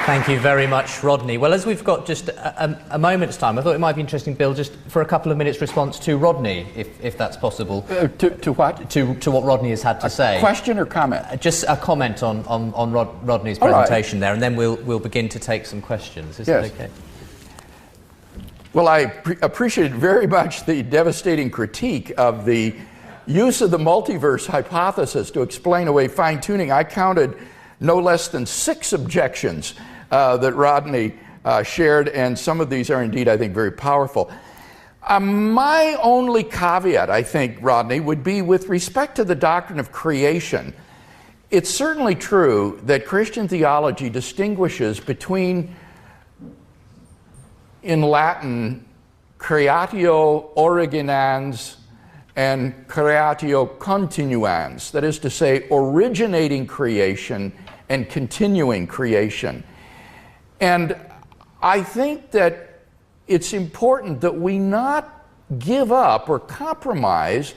Thank you very much, Rodney. Well, as we've got just a moment's time, I thought it might be interesting, Bill, just for a couple of minutes response to Rodney, if that's possible. To what? To what Rodney has had to say. Question or comment? Just a comment on Rodney's presentation there, and then we'll begin to take some questions. Is that okay? Well, I appreciate very much the devastating critique of the use of the multiverse hypothesis to explain away fine-tuning. I counted no less than 6 objections that Rodney shared, and some of these are indeed, I think, very powerful. My only caveat, I think, Rodney, would be with respect to the doctrine of creation. It's certainly true that Christian theology distinguishes between, in Latin, creatio originans and creatio continuans, that is to say, originating creation and continuing creation. And I think that it's important that we not give up or compromise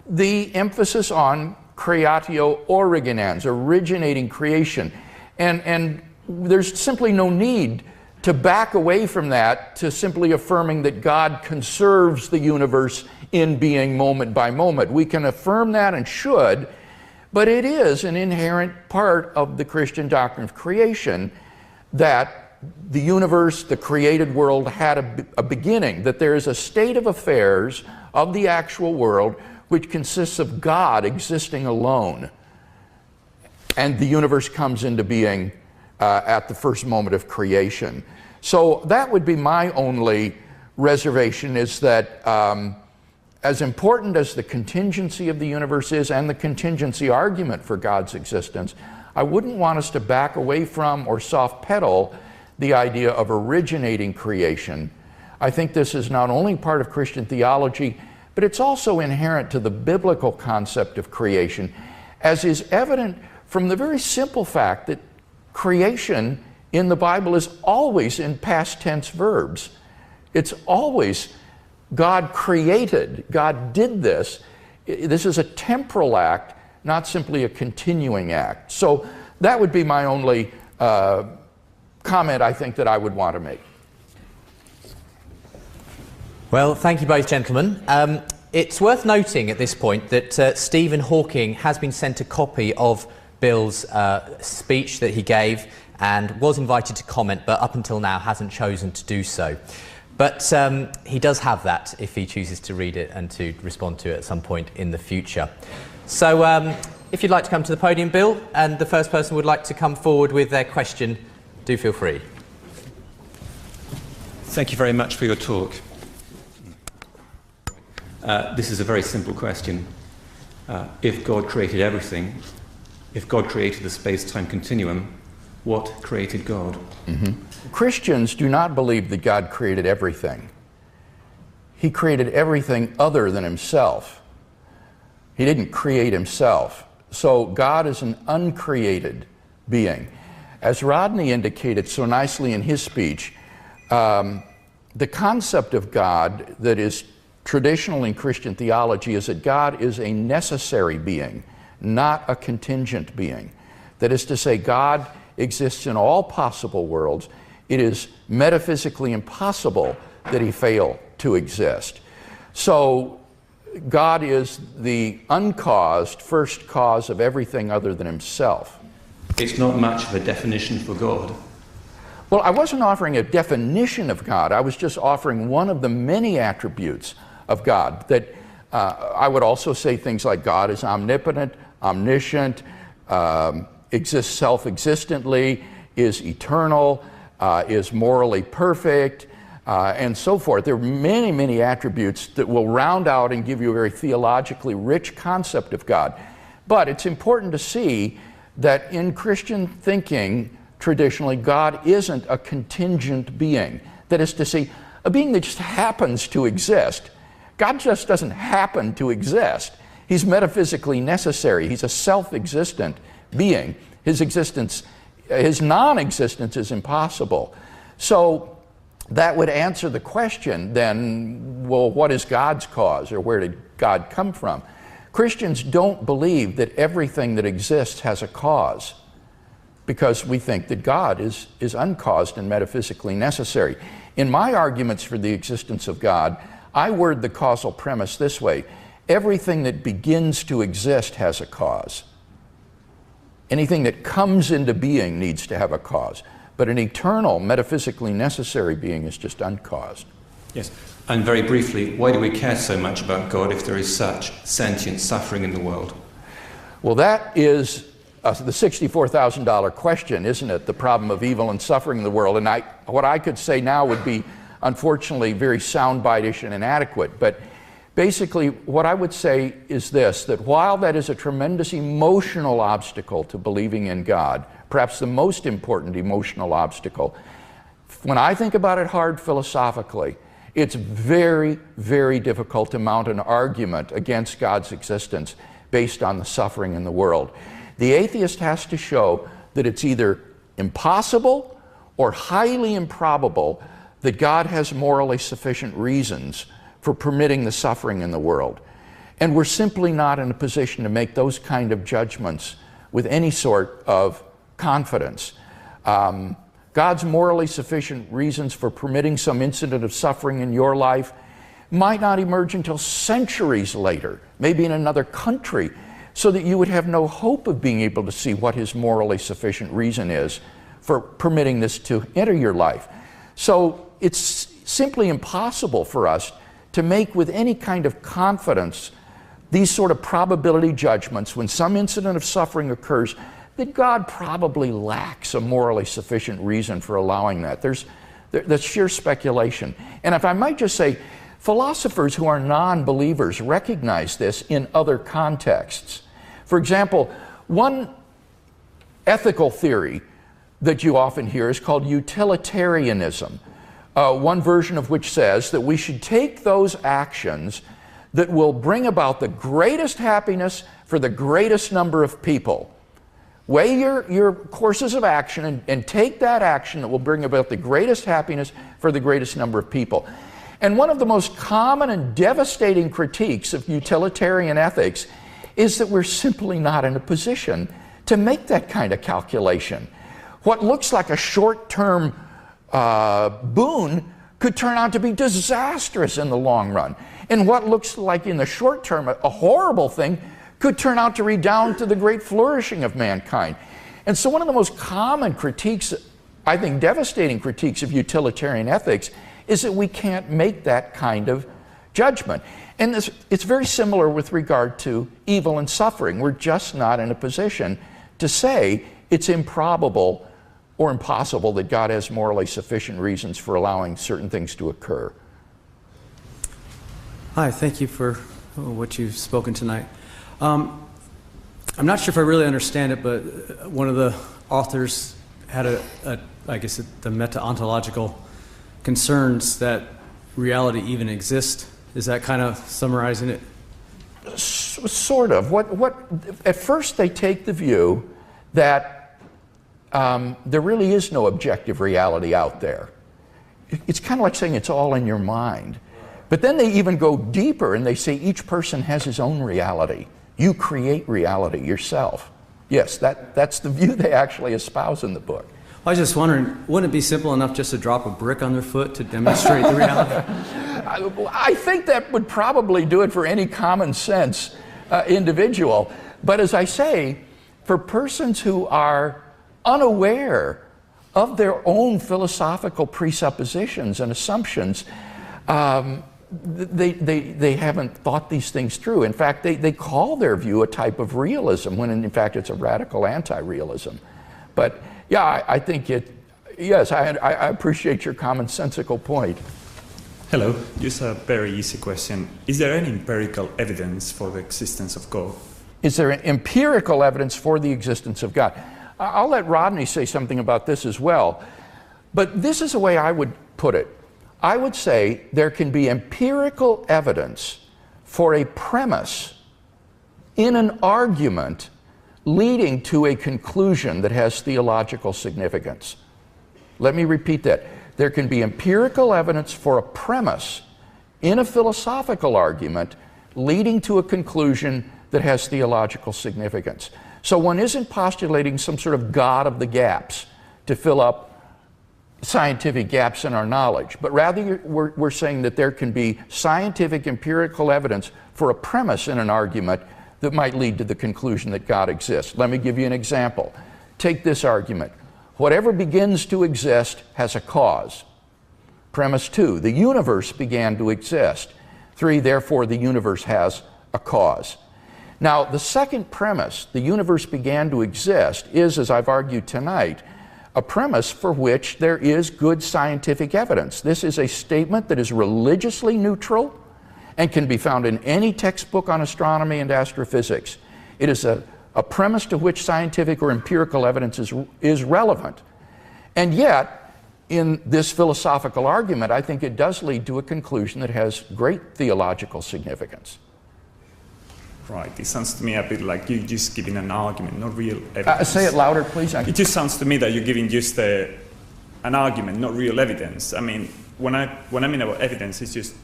the emphasis on creatio originans, originating creation. And there's simply no need to back away from that to simply affirming that God conserves the universe in being moment by moment. We can affirm that and should, but it is an inherent part of the Christian doctrine of creation that the universe, the created world, had a beginning, that there is a state of affairs of the actual world which consists of God existing alone. And the universe comes into being at the first moment of creation. So that would be my only reservation, is that as important as the contingency of the universe is and the contingency argument for God's existence, I wouldn't want us to back away from or soft pedal the idea of originating creation. I think this is not only part of Christian theology, but it's also inherent to the biblical concept of creation, as is evident from the very simple fact that creation in the Bible is always in past tense verbs. It's always God created, God did this. This is a temporal act, not simply a continuing act. So that would be my only comment I think that I would want to make. Well, thank you both, gentlemen. It's worth noting at this point that Stephen Hawking has been sent a copy of Bill's speech that he gave and was invited to comment, but up until now hasn't chosen to do so. But he does have that if he chooses to read it and to respond to it at some point in the future. So if you'd like to come to the podium, Bill, and the first person would like to come forward with their question, do feel free. Thank you very much for your talk. This is a very simple question. If God created everything, if God created the space-time continuum, what created God? Christians do not believe that God created everything. He created everything other than himself. He didn't create himself. So God is an uncreated being. As Rodney indicated so nicely in his speech, the concept of God that is traditional in Christian theology is that God is a necessary being, not a contingent being. That is to say, God exists in all possible worlds. It is metaphysically impossible that he fail to exist. So God is the uncaused first cause of everything other than himself. It's not much of a definition for God. Well, I wasn't offering a definition of God. I was just offering one of the many attributes of God. That I would also say things like God is omnipotent, omniscient, exists self-existently, is eternal, is morally perfect, and so forth. There are many, many attributes that will round out and give you a very theologically rich concept of God. But it's important to see that in Christian thinking, traditionally, God isn't a contingent being. That is to say, a being that just happens to exist. God just doesn't happen to exist. He's metaphysically necessary. He's a self-existent being. His existence, his non-existence is impossible. So that would answer the question then, well, what is God's cause, or where did God come from? Christians don't believe that everything that exists has a cause, because we think that God is uncaused and metaphysically necessary. In my arguments for the existence of God, I word the causal premise this way: everything that begins to exist has a cause. Anything that comes into being needs to have a cause. But an eternal, metaphysically necessary being is just uncaused. Yes, and very briefly, why do we care so much about God if there is such sentient suffering in the world? Well, that is the $64,000 question, isn't it? The problem of evil and suffering in the world. And what I could say now would be, unfortunately, very soundbite-ish and inadequate. But basically, what I would say is this, that while that is a tremendous emotional obstacle to believing in God, perhaps the most important emotional obstacle, when I think about it hard philosophically, it's very, very difficult to mount an argument against God's existence based on the suffering in the world. The atheist has to show that it's either impossible or highly improbable that God has morally sufficient reasons for permitting the suffering in the world. And we're simply not in a position to make those kind of judgments with any sort of confidence. God's morally sufficient reasons for permitting some incident of suffering in your life might not emerge until centuries later, maybe in another country, so that you would have no hope of being able to see what his morally sufficient reason is for permitting this to enter your life. So it's simply impossible for us to make with any kind of confidence these sort of probability judgments when some incident of suffering occurs that God probably lacks a morally sufficient reason for allowing that. That's sheer speculation. And if I might just say, philosophers who are non-believers recognize this in other contexts. For example, one ethical theory that you often hear is called utilitarianism, one version of which says that we should take those actions that will bring about the greatest happiness for the greatest number of people. Weigh your courses of action and take that action that will bring about the greatest happiness for the greatest number of people. And one of the most common and devastating critiques of utilitarian ethics is that we're simply not in a position to make that kind of calculation. What looks like a short-term boon could turn out to be disastrous in the long run. And what looks like in the short term a horrible thing could turn out to redound to the great flourishing of mankind. And so one of the most common critiques, I think devastating critiques of utilitarian ethics, is that we can't make that kind of judgment. And it's very similar with regard to evil and suffering. We're just not in a position to say it's improbable or impossible that God has morally sufficient reasons for allowing certain things to occur. Hi, thank you for what you've spoken tonight. I'm not sure if I really understand it, but one of the authors had I guess, the meta-ontological concerns that reality even exists. Is that kind of summarizing it? Sort of. At first they take the view that there really is no objective reality out there. It's kind of like saying it's all in your mind. But then they even go deeper and they say each person has his own reality. You create reality yourself. Yes, that's the view they actually espouse in the book. I was just wondering, wouldn't it be simple enough just to drop a brick on their foot to demonstrate the reality? I think that would probably do it for any common sense individual. But as I say, for persons who are unaware of their own philosophical presuppositions and assumptions, they haven't thought these things through. In fact, they call their view a type of realism, when in fact it's a radical anti-realism. But yeah, I think yes, I appreciate your commonsensical point. Hello, just a very easy question. Is there any empirical evidence for the existence of God? Is there empirical evidence for the existence of God? I'll let Rodney say something about this as well. But this is the way I would put it. I would say there can be empirical evidence for a premise in an argument leading to a conclusion that has theological significance. Let me repeat that. There can be empirical evidence for a premise in a philosophical argument leading to a conclusion that has theological significance. So one isn't postulating some sort of God of the gaps to fill up scientific gaps in our knowledge, but rather we're saying that there can be scientific empirical evidence for a premise in an argument that might lead to the conclusion that God exists. Let me give you an example. Take this argument. Whatever begins to exist has a cause. Premise 2, the universe began to exist. 3, therefore the universe has a cause. Now, the second premise, the universe began to exist, is, as I've argued tonight, a premise for which there is good scientific evidence. This is a statement that is religiously neutral and can be found in any textbook on astronomy and astrophysics. It is a premise to which scientific or empirical evidence is relevant. And yet, in this philosophical argument, I think it does lead to a conclusion that has great theological significance. Right, it sounds to me a bit like you're just giving an argument, not real evidence. Say it louder, please. It just sounds to me that you're giving just an argument, not real evidence. I mean, when I mean about evidence, it's just,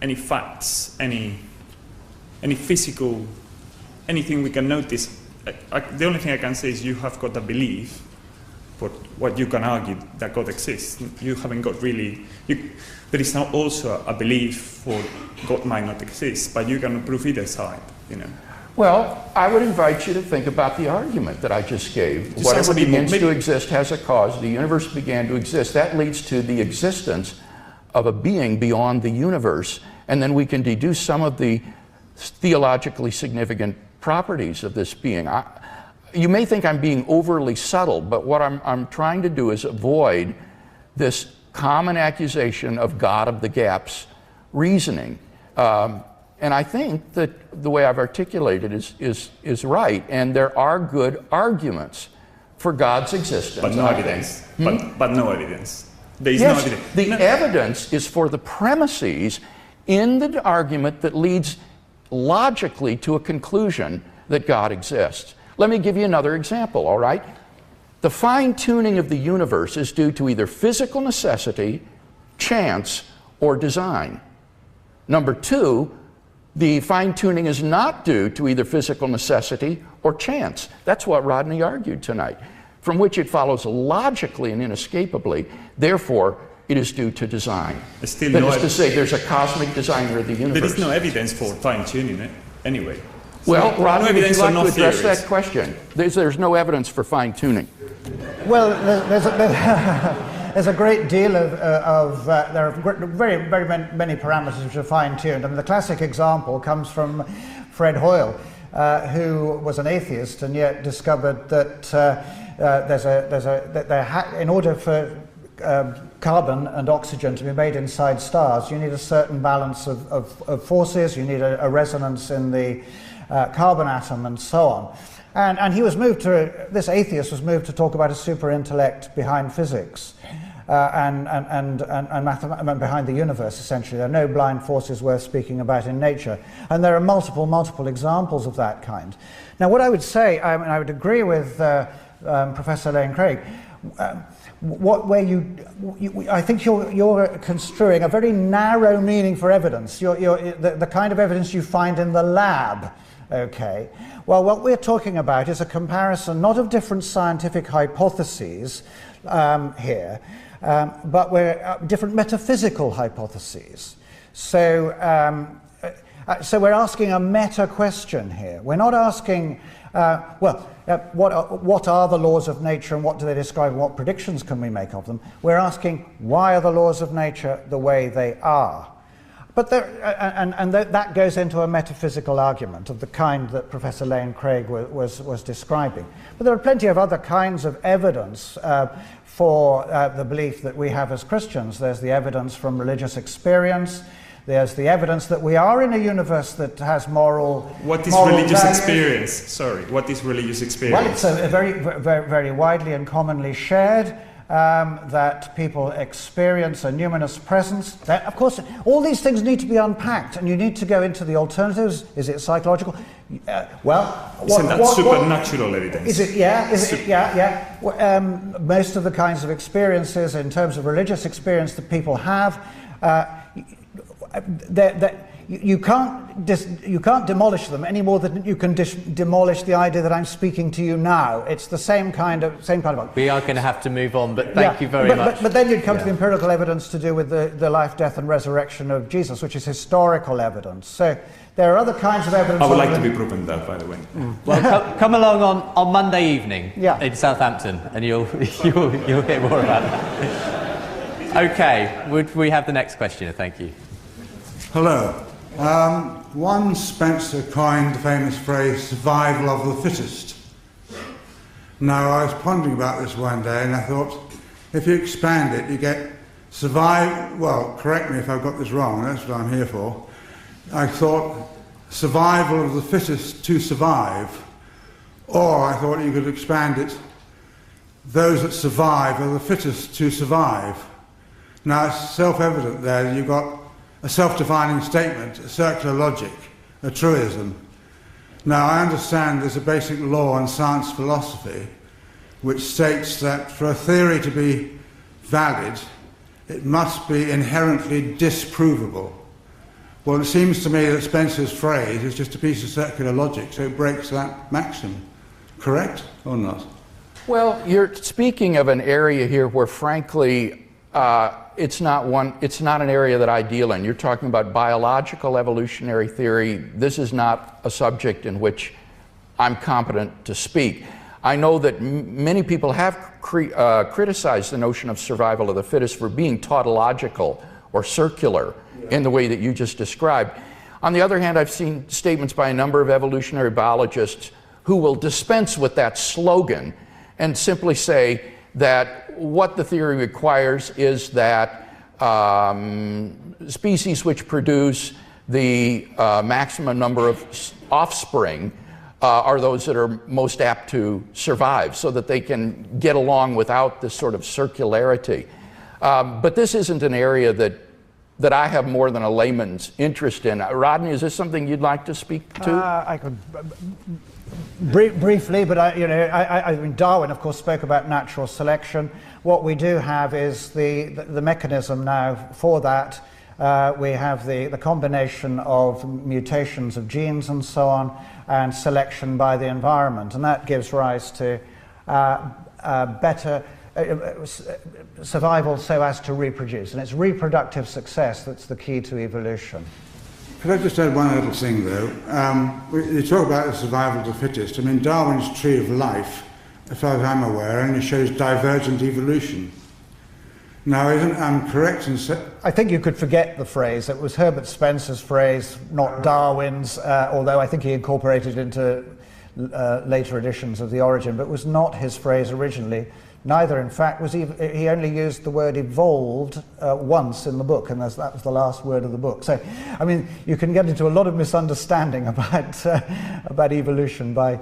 any facts, any physical, anything we can notice. The only thing I can say is you have got a belief, for what you can argue that God exists. You haven't got really. There is now also a belief for God might not exist, but you can prove either side. Well, I would invite you to think about the argument that I just gave. Whatever begins to exist has a cause. The universe began to exist. That leads to the existence of a being beyond the universe. And then we can deduce some of the theologically significant properties of this being. You may think I'm being overly subtle, but what I'm trying to do is avoid this common accusation of God of the gaps reasoning. And I think that the way I've articulated is right, and there are good arguments for God's existence. But no evidence. But no evidence. There is yes, no evidence. The evidence is for the premises in the argument that leads logically to a conclusion that God exists. Let me give you another example, all right? The fine-tuning of the universe is due to either physical necessity, chance, or design. Number two, the fine-tuning is not due to either physical necessity or chance. That's what Rodney argued tonight, from which it follows logically and inescapably, therefore, it is due to design. That is to say, there's a cosmic designer of the universe. There is no evidence for fine-tuning it, anyway. Well, Rodney, would you like to address theories. that question? There's no evidence for fine-tuning. Well, there's a great deal there are very many parameters which are fine-tuned. I mean, the classic example comes from Fred Hoyle, who was an atheist and yet discovered that in order for carbon and oxygen to be made inside stars, you need a certain balance of forces, you need a resonance in the carbon atom and so on. And he was moved to, this atheist was moved to talk about a super intellect behind physics and behind the universe, essentially. There are no blind forces worth speaking about in nature. And there are multiple examples of that kind. Now, what I would say, I would agree with Professor Lane Craig, I think you're construing a very narrow meaning for evidence. The kind of evidence you find in the lab. Okay. Well, what we're talking about is a comparison not of different scientific hypotheses here, but different metaphysical hypotheses. So we're asking a meta question here. We're not asking, what are the laws of nature and what do they describe and what predictions can we make of them? We're asking, why are the laws of nature the way they are? But that goes into a metaphysical argument of the kind that Professor Lane Craig was describing. But there are plenty of other kinds of evidence for the belief that we have as Christians. There's the evidence from religious experience. There's the evidence that we are in a universe that has moral. What is religious experience? Sorry, what is religious experience? Well, it's a very widely and commonly shared. That people experience a numinous presence. That, of course, all these things need to be unpacked, and you need to go into the alternatives. Is it psychological? Isn't that supernatural evidence? Is it? Yeah. Is it? Yeah. Most of the kinds of experiences, in terms of religious experience that people have, you can't demolish them any more than you can demolish the idea that I'm speaking to you now. It's the same kind of. We are going to have to move on, but thank you very much. But then you'd come to the empirical evidence to do with the life, death, and resurrection of Jesus, which is historical evidence. So there are other kinds of evidence. I would like to be proven that, by the way. Well, come along on Monday evening in Southampton, and you'll hear more about that. Okay, would we have the next questioner? Thank you. Hello. One Spencer coined the famous phrase, survival of the fittest. Now, I was pondering about this one day, and I thought, if you expand it, you get correct me if I've got this wrong, that's what I'm here for. I thought survival of the fittest to survive, or I thought you could expand it, those that survive are the fittest to survive. Now, it's self-evident there, you've got a self-defining statement, a circular logic, a truism. Now, I understand there's a basic law in science philosophy which states that for a theory to be valid, it must be inherently disprovable. Well, it seems to me that Spencer's phrase is just a piece of circular logic, so it breaks that maxim. Correct or not? Well, you're speaking of an area here where, frankly, it's not an area that I deal in. You're talking about biological evolutionary theory. This is not a subject in which I'm competent to speak. I know that many people have criticized the notion of survival of the fittest for being tautological or circular in the way that you just described. On the other hand, I've seen statements by a number of evolutionary biologists who will dispense with that slogan and simply say that what the theory requires is that species which produce the maximum number of offspring are those that are most apt to survive, so that they can get along without this sort of circularity. But this isn't an area that I have more than a layman's interest in. Rodney, is this something you'd like to speak to? I could briefly, but I mean, Darwin, of course, spoke about natural selection. What we do have is the mechanism now for that. We have the combination of mutations of genes and so on, and selection by the environment, and that gives rise to better survival so as to reproduce. And it's reproductive success that's the key to evolution. Could I just add one little thing, though? You talk about the survival of the fittest. I mean, Darwin's tree of life, as far as I'm aware, only shows divergent evolution. Now, isn't correct in I think you could forget the phrase. It was Herbert Spencer's phrase, not Darwin's, although I think he incorporated it into later editions of The Origin, but it was not his phrase originally. Neither, in fact, was he only used the word evolved once in the book, and that was the last word of the book. So, I mean, you can get into a lot of misunderstanding about evolution by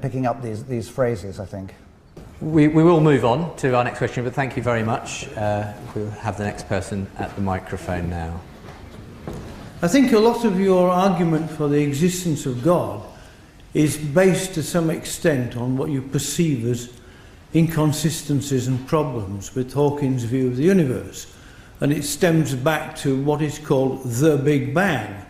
picking up these phrases, I think. We will move on to our next question, but thank you very much. We'll have the next person at the microphone now. I think a lot of your argument for the existence of God is based to some extent on what you perceive as inconsistencies and problems with Hawking's view of the universe. And it stems back to what is called the Big Bang.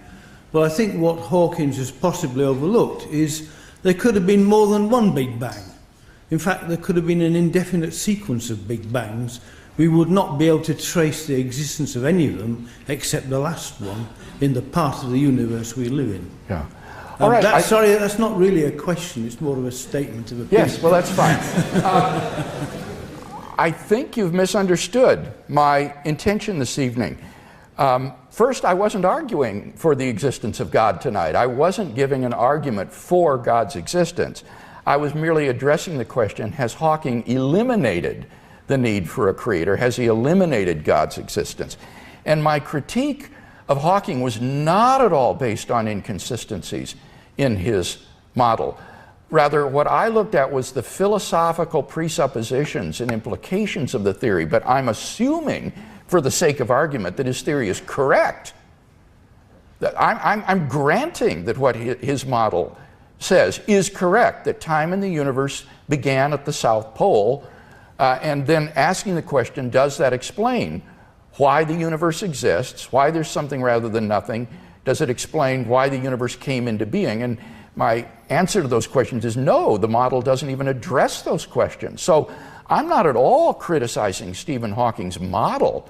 Well, I think what Hawking has possibly overlooked is there could have been more than one Big Bang. In fact, there could have been an indefinite sequence of Big Bangs. We would not be able to trace the existence of any of them, except the last one, in the part of the universe we live in. Yeah. All right. Sorry, that's not really a question. It's more of a statement of opinion. Yes, well, that's fine. I think you've misunderstood my intention this evening. First, I wasn't arguing for the existence of God tonight. I wasn't giving an argument for God's existence. I was merely addressing the question, has Hawking eliminated the need for a creator? Has he eliminated God's existence? And my critique of Hawking was not at all based on inconsistencies in his model. Rather, what I looked at was the philosophical presuppositions and implications of the theory, but I'm assuming, for the sake of argument, that his theory is correct. That I'm granting that what his model says is correct, that time in the universe began at the South Pole, and then asking the question, does that explain why the universe exists, why there's something rather than nothing? Does it explain why the universe came into being? And my answer to those questions is no, the model doesn't even address those questions. So I'm not at all criticizing Stephen Hawking's model.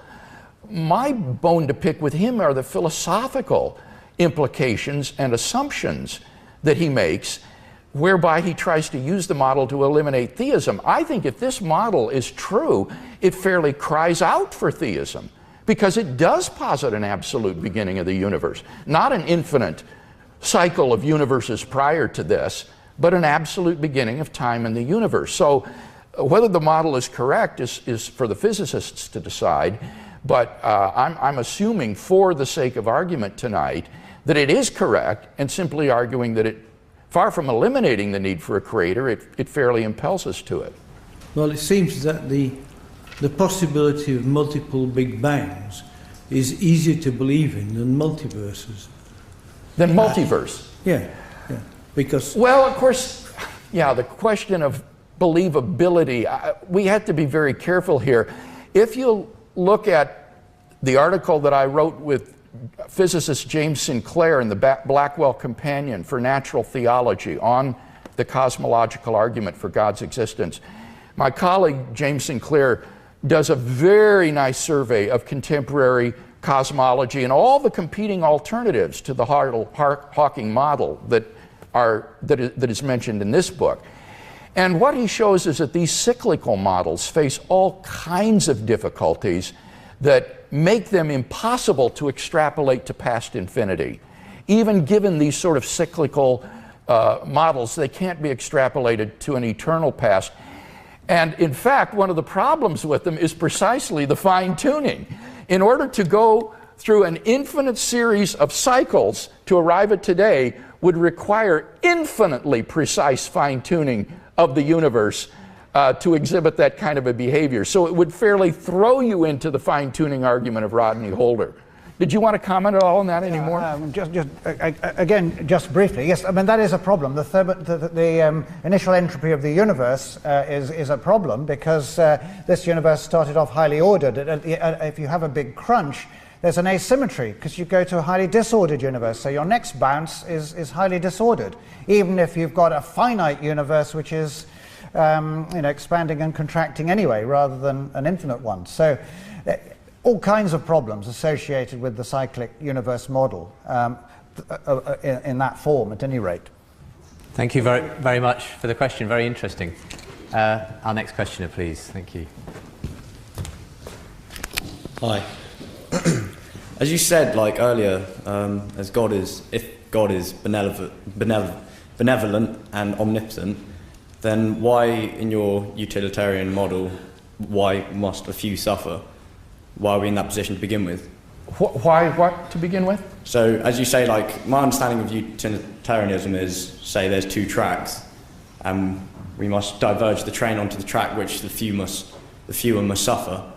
My bone to pick with him are the philosophical implications and assumptions that he makes, whereby he tries to use the model to eliminate theism. I think if this model is true, it fairly cries out for theism, because it does posit an absolute beginning of the universe, not an infinite cycle of universes prior to this, but an absolute beginning of time in the universe. So whether the model is correct is for the physicists to decide, but I'm assuming, for the sake of argument tonight, that it is correct, and simply arguing that it, far from eliminating the need for a creator, it fairly impels us to it. Well, it seems that the possibility of multiple Big Bangs is easier to believe in than multiverses. Than multiverse? Yeah, because... Well, of course, yeah, the question of believability, we have to be very careful here. If you look at the article that I wrote with physicist James Sinclair in the Blackwell Companion for Natural Theology on the cosmological argument for God's existence. My colleague James Sinclair does a very nice survey of contemporary cosmology and all the competing alternatives to the Hawking model that is mentioned in this book. And what he shows is that these cyclical models face all kinds of difficulties that make them impossible to extrapolate to past infinity. Even given these sort of cyclical models, they can't be extrapolated to an eternal past. And in fact, one of the problems with them is precisely the fine-tuning. In order to go through an infinite series of cycles to arrive at today would require infinitely precise fine-tuning of the universe to exhibit that kind of a behavior. So it would fairly throw you into the fine-tuning argument of Rodney Holder. Did you want to comment at all on that anymore? Again, just briefly, yes, I mean, that is a problem. The initial entropy of the universe is a problem because this universe started off highly ordered. If you have a big crunch, there's an asymmetry because you go to a highly disordered universe. So your next bounce is highly disordered, even if you've got a finite universe which is expanding and contracting anyway, rather than an infinite one. So all kinds of problems associated with the cyclic universe model in that form, at any rate. Thank you very, very much for the question. Very interesting. Our next questioner, please. Thank you. Hi. As you said, like earlier, if God is benevolent and omnipotent, then why, in your utilitarian model, why must a few suffer? Why are we in that position to begin with? Why what to begin with? So, as you say, like, my understanding of utilitarianism is, say, there's two tracks, and we must diverge the train onto the track which the fewer must suffer.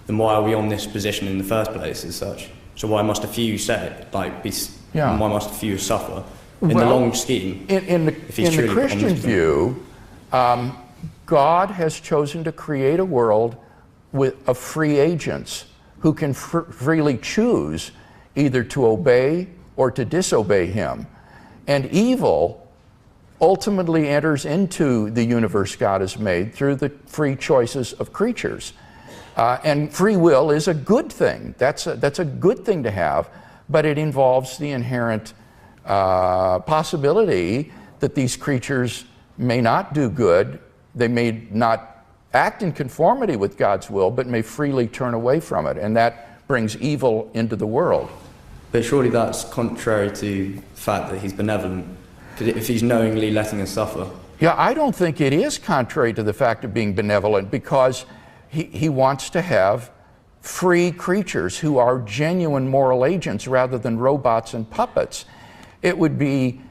Then why are we on this position in the first place, as such? So why must a few why must a few suffer in the long scheme? In the Christian view, God has chosen to create a world of free agents who can freely choose either to obey or to disobey him. And evil ultimately enters into the universe God has made through the free choices of creatures. And free will is a good thing. That's a good thing to have, but it involves the inherent possibility that these creatures may not do good, they may not act in conformity with God's will, but may freely turn away from it, and that brings evil into the world. But surely that's contrary to the fact that he's benevolent, if he's knowingly letting us suffer. Yeah, I don't think it is contrary to the fact of being benevolent, because he wants to have free creatures who are genuine moral agents rather than robots and puppets. It would be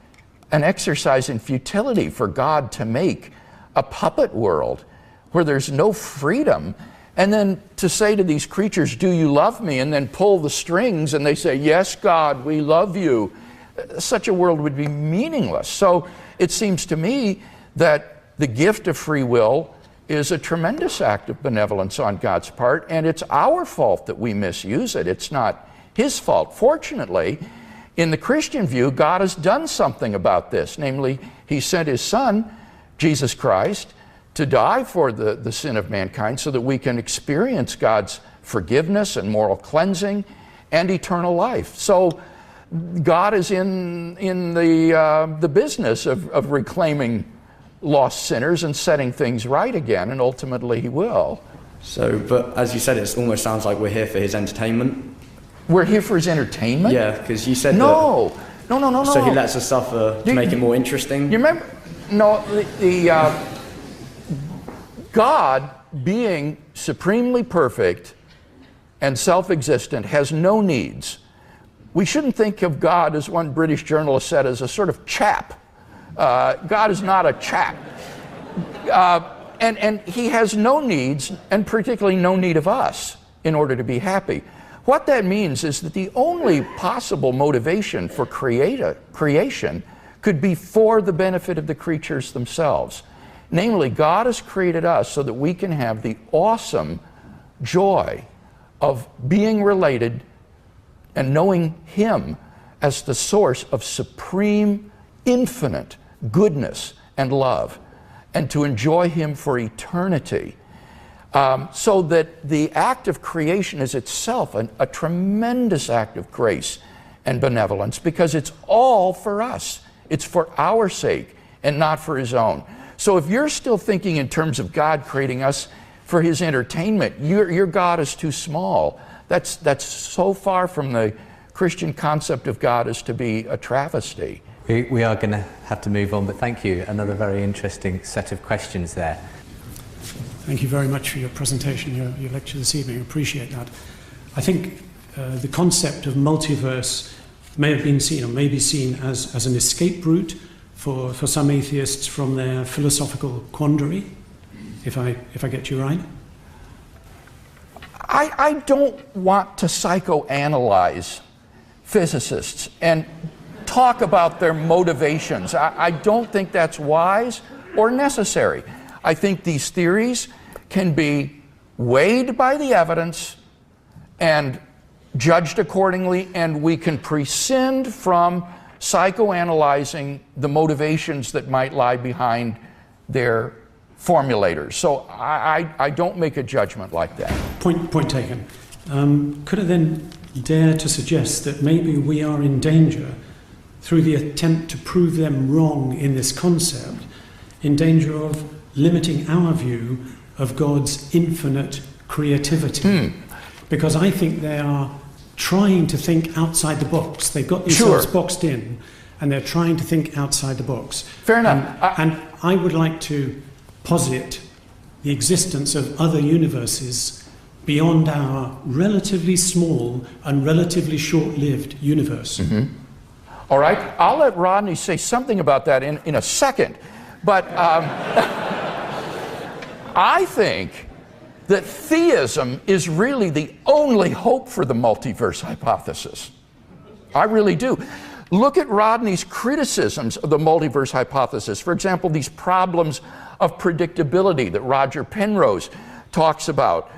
an exercise in futility for God to make a puppet world where there's no freedom, and then to say to these creatures, do you love me? And then pull the strings and they say, yes, God, we love you. Such a world would be meaningless. So it seems to me that the gift of free will is a tremendous act of benevolence on God's part, and it's our fault that we misuse it. It's not his fault. Fortunately, in the Christian view, God has done something about this. Namely, he sent his Son, Jesus Christ, to die for the sin of mankind so that we can experience God's forgiveness and moral cleansing and eternal life. So God is in the business of reclaiming lost sinners and setting things right again, and ultimately he will. So, but as you said, it almost sounds like we're here for his entertainment. We're here for his entertainment? Yeah, because you said No. So he lets us suffer to make it more interesting? You remember? No, God, being supremely perfect and self-existent, has no needs. We shouldn't think of God, as one British journalist said, as a sort of chap. God is not a chap. And he has no needs, and particularly no need of us, in order to be happy. What that means is that the only possible motivation for creation could be for the benefit of the creatures themselves. Namely, God has created us so that we can have the awesome joy of being related and knowing him as the source of supreme, infinite goodness and love, and to enjoy Him for eternity. So that the act of creation is itself a tremendous act of grace and benevolence, because it's all for us. It's for our sake and not for His own. So if you're still thinking in terms of God creating us for His entertainment, your God is too small. That's so far from the Christian concept of God as to be a travesty. We are going to have to move on, but thank you. Another very interesting set of questions there. Thank you very much for your presentation, your lecture this evening. I appreciate that. I think the concept of multiverse may have been seen, or may be seen as an escape route for some atheists from their philosophical quandary, if I get you right. I don't want to psychoanalyze physicists and talk about their motivations. I don't think that's wise or necessary. I think these theories can be weighed by the evidence and judged accordingly, and we can prescind from psychoanalyzing the motivations that might lie behind their formulators. So I don't make a judgment like that. Point taken. Could I then dare to suggest that maybe we are in danger, through the attempt to prove them wrong in this concept, in danger of limiting our view of God's infinite creativity? Because I think they are trying to think outside the box. They've got themselves boxed in, and they're trying to think outside the box. Fair enough. And I would like to posit the existence of other universes beyond our relatively small and relatively short-lived universe. All right, I'll let Rodney say something about that in a second, but I think that theism is really the only hope for the multiverse hypothesis. I really do. Look at Rodney's criticisms of the multiverse hypothesis. For example, these problems of predictability that Roger Penrose talks about,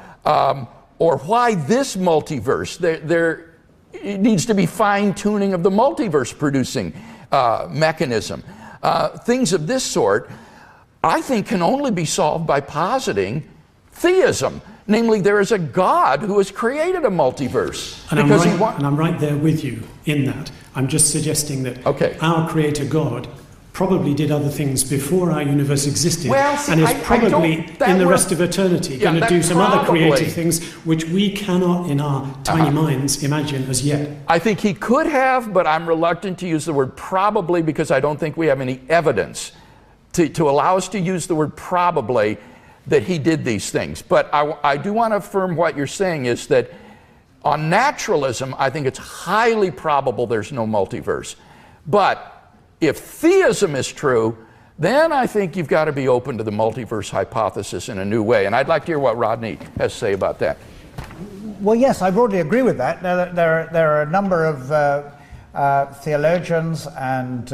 or why this multiverse, it needs to be fine-tuning of the multiverse producing mechanism. Things of this sort, I think, can only be solved by positing theism. Namely, there is a God who has created a multiverse. And I'm right there with you in that. I'm just suggesting that our Creator God probably did other things before our universe existed, and is probably in the rest of eternity going to do some other creative things which we cannot in our tiny minds imagine as yet. I think he could have, but I'm reluctant to use the word probably, because I don't think we have any evidence to allow us to use the word probably that he did these things. But I do want to affirm what you're saying is that on naturalism, I think it's highly probable there's no multiverse. But if theism is true, then I think you've got to be open to the multiverse hypothesis in a new way. And I'd like to hear what Rodney has to say about that. Well, yes, I broadly agree with that. There are a number of theologians and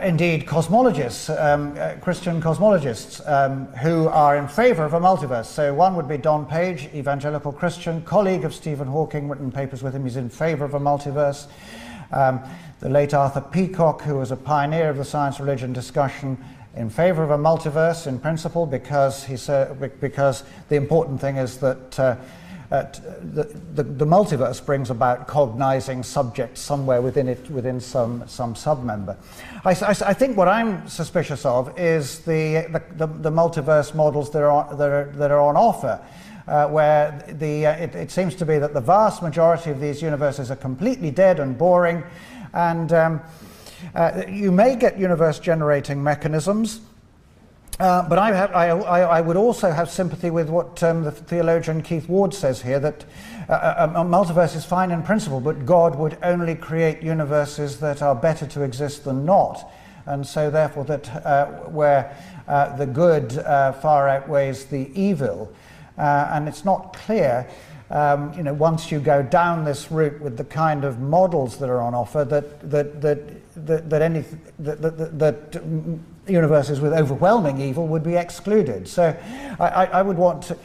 indeed cosmologists, Christian cosmologists, who are in favor of a multiverse. So one would be Don Page, evangelical Christian, colleague of Stephen Hawking, written papers with him. He's in favor of a multiverse. The late Arthur Peacock, who was a pioneer of the science-religion discussion, in favor of a multiverse in principle, because because the important thing is that the multiverse brings about cognizing subjects somewhere within some submember. I think what I'm suspicious of is the multiverse models that are on offer. Where it seems to be that the vast majority of these universes are completely dead and boring, and you may get universe-generating mechanisms, but I would also have sympathy with what the theologian Keith Ward says here, that a multiverse is fine in principle, but God would only create universes that are better to exist than not, and so therefore that where the good far outweighs the evil. And it's not clear, once you go down this route with the kind of models that are on offer, that universes with overwhelming evil would be excluded. So I would want to,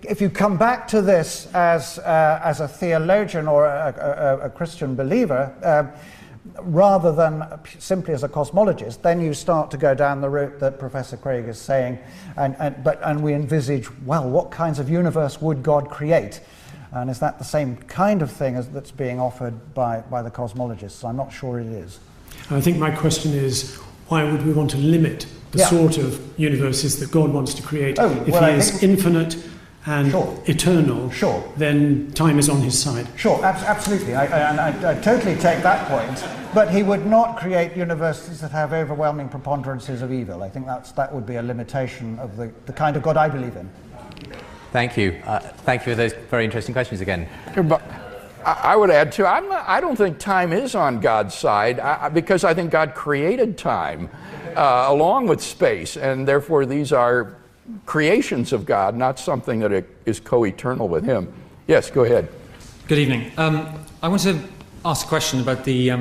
if you come back to this as a theologian or a Christian believer, rather than simply as a cosmologist, then you start to go down the route that Professor Craig is saying, and we envisage, well, what kinds of universe would God create? And is that the same kind of thing as that's being offered by the cosmologists? I'm not sure it is. I think my question is, why would we want to limit the sort of universes that God wants to create? If he is infinite and eternal, then time is on his side. Sure, absolutely. I totally take that point. But he would not create universes that have overwhelming preponderances of evil. I think that would be a limitation of the kind of God I believe in. Thank you. Thank you for those very interesting questions again. I would add too, I don't think time is on God's side because I think God created time along with space, and therefore these are creations of God, not something that is co-eternal with Him. Yes, go ahead. Good evening. I want to ask a question about the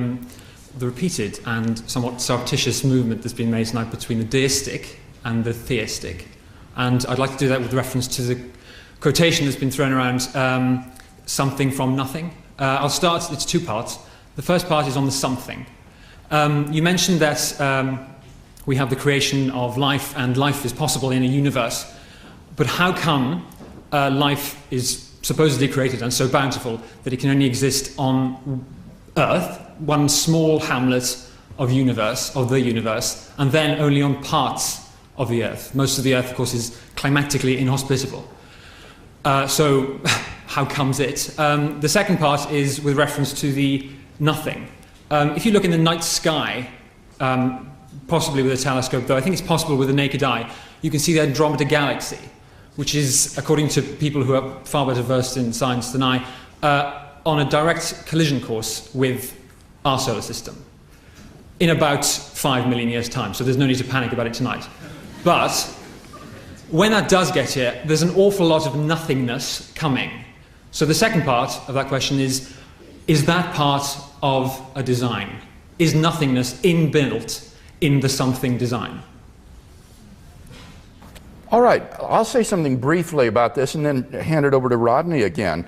repeated and somewhat surreptitious movement that's been made tonight between the deistic and the theistic. And I'd like to do that with reference to the quotation that's been thrown around, something from nothing. I'll start, it's two parts. The first part is on the something. You mentioned that we have the creation of life, and life is possible in a universe. But how come life is supposedly created and so bountiful that it can only exist on Earth, one small hamlet of the universe, and then only on parts of the Earth? Most of the Earth, of course, is climatically inhospitable. So how comes it? The second part is with reference to the nothing. If you look in the night sky, possibly with a telescope, though I think it's possible with the naked eye, you can see the Andromeda Galaxy, which is, according to people who are far better versed in science than I, on a direct collision course with our solar system in about 5 million years' time. So there's no need to panic about it tonight. But when that does get here, there's an awful lot of nothingness coming. So the second part of that question is that part of a design? Is nothingness inbuilt in the something design? All right, I'll say something briefly about this and then hand it over to Rodney again.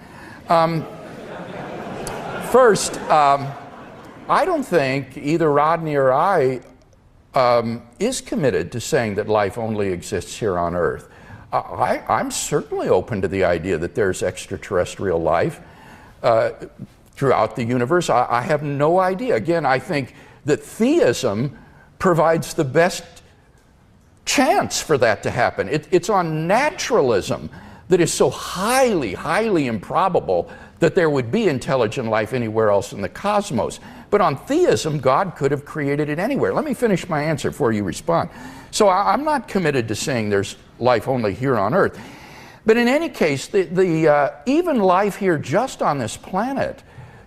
First, I don't think either Rodney or I is committed to saying that life only exists here on Earth. I'm certainly open to the idea that there's extraterrestrial life throughout the universe. I have no idea. Again, I think that theism provides the best chance for that to happen. It's on naturalism that is so highly, highly improbable that there would be intelligent life anywhere else in the cosmos. But on theism, God could have created it anywhere. Let me finish my answer before you respond. So I'm not committed to saying there's life only here on Earth. But in any case, even life here just on this planet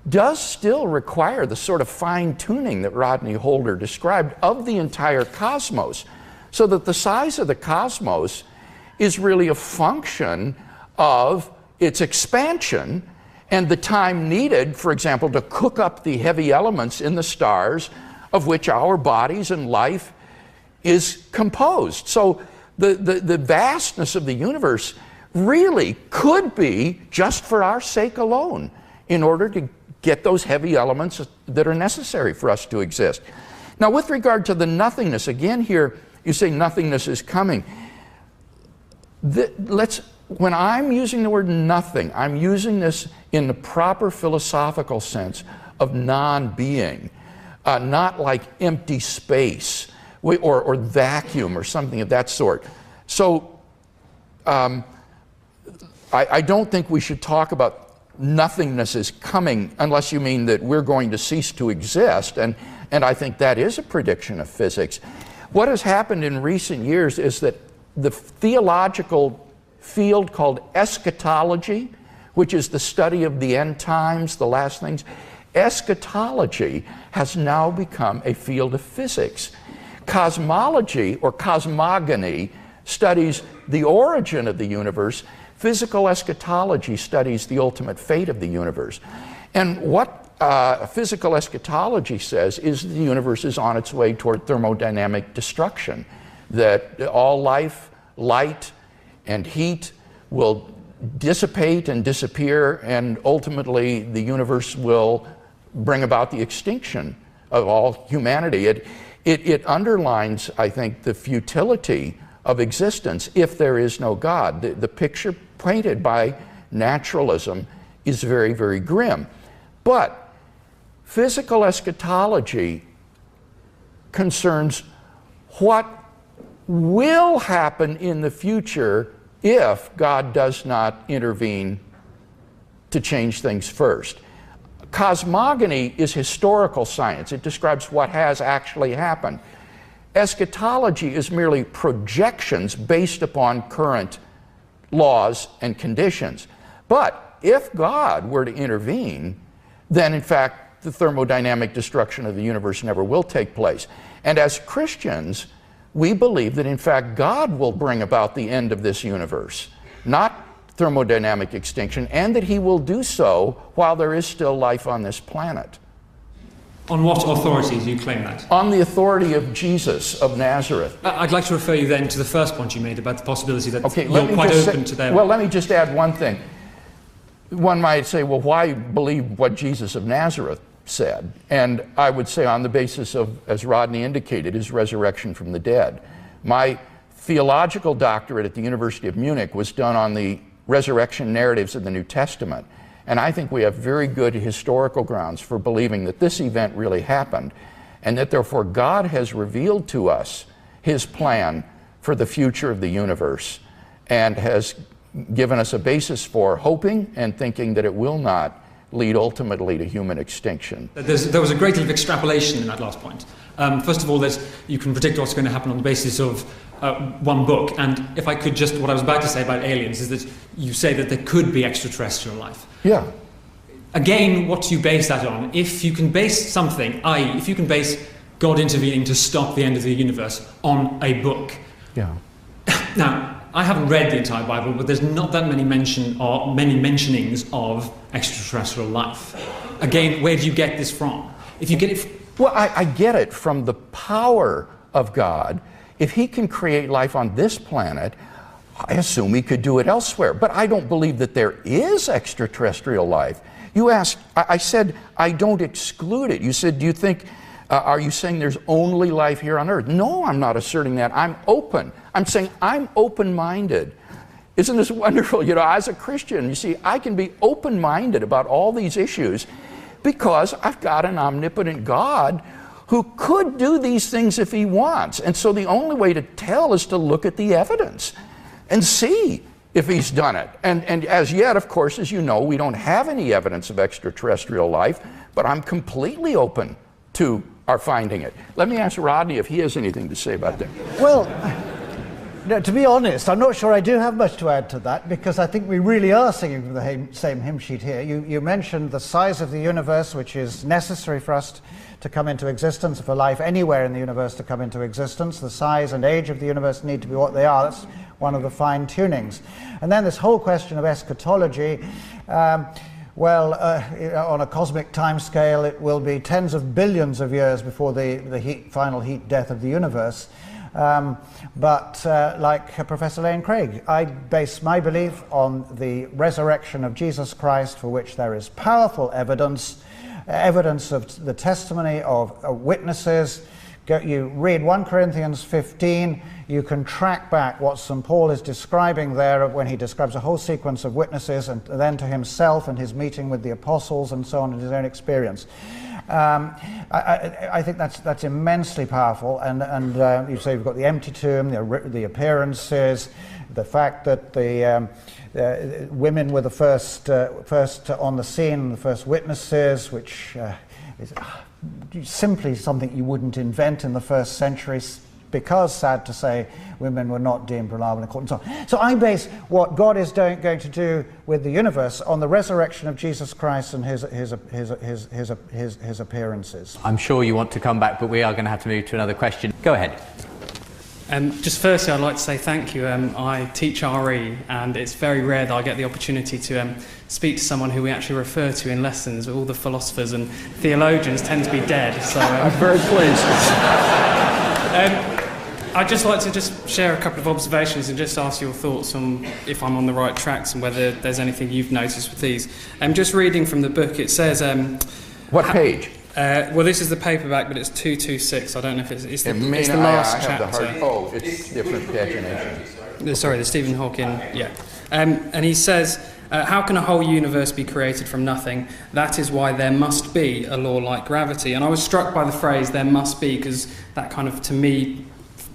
does still require the sort of fine-tuning that Rodney Holder described of the entire cosmos, so that the size of the cosmos is really a function of its expansion and the time needed, for example, to cook up the heavy elements in the stars of which our bodies and life is composed. So the vastness of the universe really could be just for our sake alone in order to get those heavy elements that are necessary for us to exist. Now, with regard to the nothingness, again here, you say nothingness is coming. When I'm using the word nothing, I'm using this in the proper philosophical sense of non-being, not like empty space or vacuum or something of that sort. So I don't think we should talk about nothingness is coming unless you mean that we're going to cease to exist, and I think that is a prediction of physics. What has happened in recent years is that the theological field called eschatology, which is the study of the end times, the last things, eschatology has now become a field of physics. Cosmology or cosmogony studies the origin of the universe. Physical eschatology studies the ultimate fate of the universe. And what physical eschatology says is the universe is on its way toward thermodynamic destruction, that all life, light, and heat will dissipate and disappear, and ultimately the universe will bring about the extinction of all humanity. It underlines, I think, the futility of existence if there is no God. The picture painted by naturalism is very, very grim. But physical eschatology concerns what will happen in the future if God does not intervene to change things first. Cosmogony is historical science. It describes what has actually happened. Eschatology is merely projections based upon current laws and conditions. But if God were to intervene, then in fact the thermodynamic destruction of the universe never will take place. And as Christians, we believe that in fact God will bring about the end of this universe, not thermodynamic extinction, and that he will do so while there is still life on this planet. On what authority do you claim that? On the authority of Jesus of Nazareth. I'd like to refer you then to the first point you made about the possibility that you're quite open to their... Well, let me just add one thing. One might say, well, why believe what Jesus of Nazareth said? And I would say on the basis of, as Rodney indicated, his resurrection from the dead. My theological doctorate at the University of Munich was done on the resurrection narratives of the New Testament. And I think we have very good historical grounds for believing that this event really happened, and that therefore God has revealed to us his plan for the future of the universe, and has given us a basis for hoping and thinking that it will not lead ultimately to human extinction. There was a great deal of extrapolation in that last point. First of all, you can predict what's going to happen on the basis of one book, and if I could just, what I was about to say about aliens is that you say that there could be extraterrestrial life. Yeah. Again, what do you base that on? If you can base something, i.e. if you can base God intervening to stop the end of the universe on a book. Yeah. Now, I haven't read the entire Bible, but there's not that many mentionings of extraterrestrial life. Again, where do you get this from? If you get it... Well, I get it from the power of God. If he can create life on this planet, I assume he could do it elsewhere. But I don't believe that there is extraterrestrial life. You asked, I said, I don't exclude it. You said, do you think, are you saying there's only life here on Earth? No, I'm not asserting that. I'm open. I'm saying I'm open-minded. Isn't this wonderful? You know, as a Christian, you see, I can be open-minded about all these issues because I've got an omnipotent God who could do these things if he wants. And so the only way to tell is to look at the evidence and see if he's done it. And as yet, of course, as you know, we don't have any evidence of extraterrestrial life, but I'm completely open to our finding it. Let me ask Rodney if he has anything to say about that. Well, no, to be honest, I'm not sure I do have much to add to that, because I think we really are singing from the same hymn sheet here. You mentioned the size of the universe, which is necessary for us to come into existence, for life anywhere in the universe to come into existence. The size and age of the universe need to be what they are. That's one of the fine tunings. And then this whole question of eschatology, on a cosmic timescale, it will be tens of billions of years before the final heat death of the universe. Like Professor Lane Craig, I base my belief on the resurrection of Jesus Christ, for which there is powerful evidence of the testimony of witnesses. You read 1 Corinthians 15, you can track back what St. Paul is describing there when he describes a whole sequence of witnesses, and then to himself and his meeting with the apostles and so on, and his own experience. I think that's immensely powerful, and you say you've got the empty tomb, the appearances, the fact that the women were the first on the scene, the first witnesses, which is simply something you wouldn't invent in the first century, because, sad to say, women were not deemed reliable in court and so on. So I base what God is going to do with the universe on the resurrection of Jesus Christ and his appearances. I'm sure you want to come back, but we are going to have to move to another question. Go ahead. Just firstly, I'd like to say thank you. I teach RE, and it's very rare that I get the opportunity to speak to someone who we actually refer to in lessons. All the philosophers and theologians tend to be dead, so... I'm very pleased. I'd just like to just share a couple of observations and just ask your thoughts on if I'm on the right tracks and whether there's anything you've noticed with these. Just reading from the book, it says... what page? Well, this is the paperback, but it's 226. I don't know if it's the I last have the chapter. it's different pagination. Sorry, the Stephen Hawking, yeah. And he says, how can a whole universe be created from nothing? That is why there must be a law like gravity. And I was struck by the phrase, there must be, because that kind of, to me,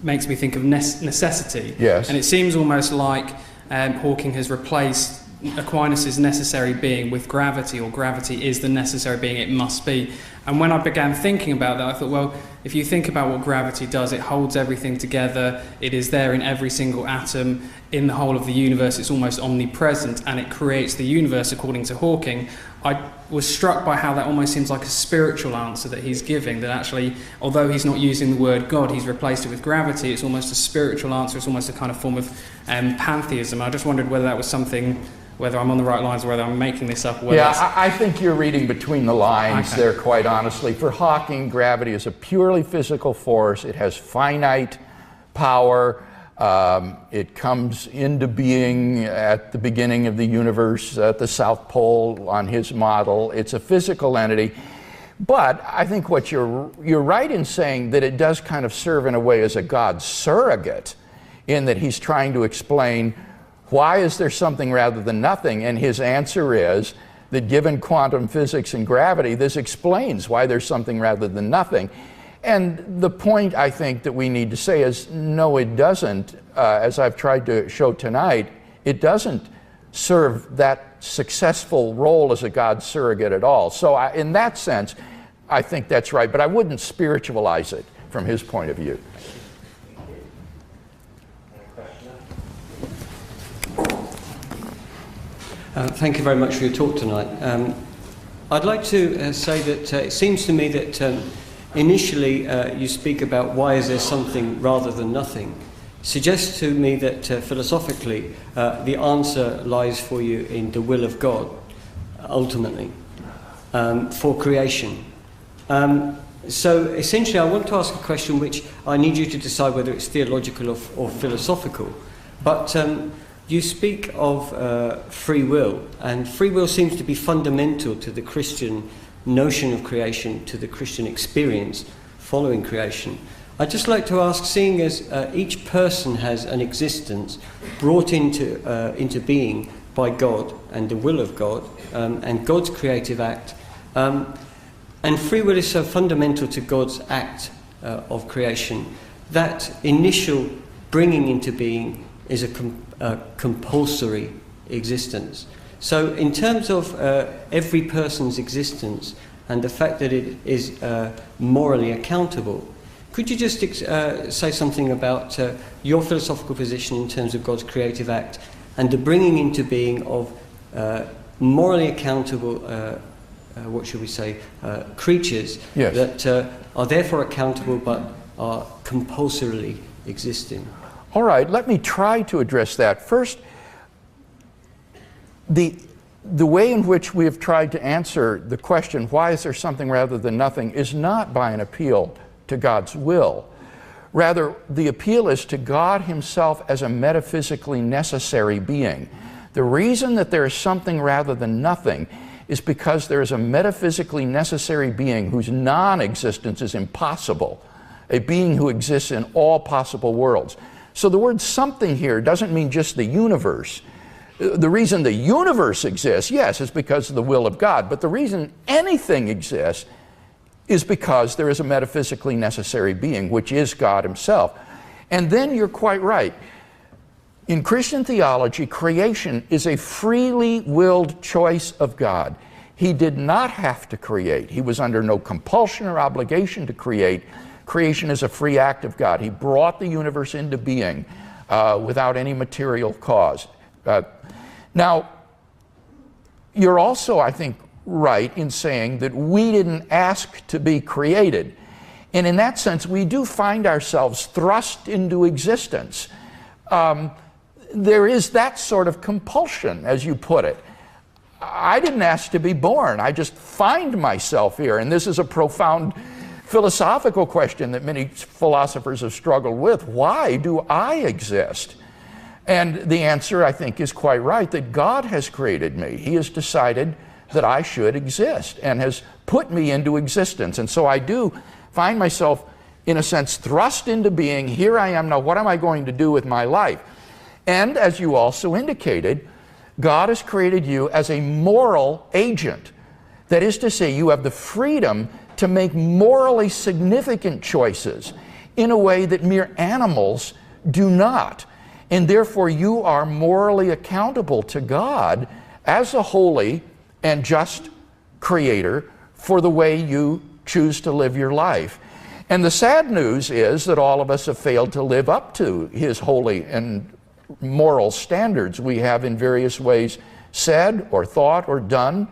makes me think of necessity. Yes. And it seems almost like Hawking has replaced Aquinas' necessary being with gravity, or gravity is the necessary being, it must be. And when I began thinking about that, I thought, well, if you think about what gravity does, it holds everything together, it is there in every single atom, in the whole of the universe, it's almost omnipresent, and it creates the universe, according to Hawking. I was struck by how that almost seems like a spiritual answer that he's giving, that actually, although he's not using the word God, he's replaced it with gravity, it's almost a spiritual answer, it's almost a kind of form of pantheism. I just wondered whether that was something, whether I'm on the right lines or whether I'm making this up. Yeah, I think you're reading between the lines there, quite honestly. For Hawking, gravity is a purely physical force. It has finite power. It comes into being at the beginning of the universe at the South Pole on his model. It's a physical entity. But I think what you're right in saying that it does kind of serve in a way as a God surrogate, in that he's trying to explain why is there something rather than nothing, and his answer is that given quantum physics and gravity, this explains why there's something rather than nothing. And the point I think that we need to say is, no, it doesn't. As I've tried to show tonight, it doesn't serve that successful role as a God surrogate at all. So in that sense, I think that's right, but I wouldn't spiritualize it from his point of view. Thank you very much for your talk tonight. I'd like to say that it seems to me that initially you speak about why is there something rather than nothing. Suggests to me that philosophically the answer lies for you in the will of God, ultimately, for creation. So essentially I want to ask a question which I need you to decide whether it's theological or philosophical. But you speak of free will, and free will seems to be fundamental to the Christian notion of creation, to the Christian experience following creation. I'd just like to ask, seeing as each person has an existence brought into being by God and the will of God and God's creative act, and free will is so fundamental to God's act of creation, that initial bringing into being is a compulsory existence. So in terms of every person's existence and the fact that it is morally accountable, could you just say something about your philosophical position in terms of God's creative act and the bringing into being of morally accountable, what should we say, creatures that are therefore accountable but are compulsorily existing? All right, let me try to address that. First, the way in which we have tried to answer the question, why is there something rather than nothing, is not by an appeal to God's will. Rather, the appeal is to God himself as a metaphysically necessary being. The reason that there is something rather than nothing is because there is a metaphysically necessary being whose non-existence is impossible, a being who exists in all possible worlds. So the word something here doesn't mean just the universe. The reason the universe exists, yes, is because of the will of God, but the reason anything exists is because there is a metaphysically necessary being, which is God himself. And then you're quite right. In Christian theology, creation is a freely willed choice of God. He did not have to create. He was under no compulsion or obligation to create. Creation is a free act of God. He brought the universe into being without any material cause. Now, you're also, I think, right in saying that we didn't ask to be created. And in that sense, we do find ourselves thrust into existence. There is that sort of compulsion, as you put it. I didn't ask to be born. I just find myself here. And this is a profound philosophical question that many philosophers have struggled with. Why do I exist? And the answer, I think, is quite right, that God has created me. He has decided that I should exist and has put me into existence. And so I do find myself, in a sense, thrust into being. Here I am now. What am I going to do with my life? And as you also indicated, God has created you as a moral agent. That is to say, you have the freedom to make morally significant choices in a way that mere animals do not. And therefore, you are morally accountable to God as a holy and just creator for the way you choose to live your life. And the sad news is that all of us have failed to live up to His holy and moral standards. We have in various ways said or thought or done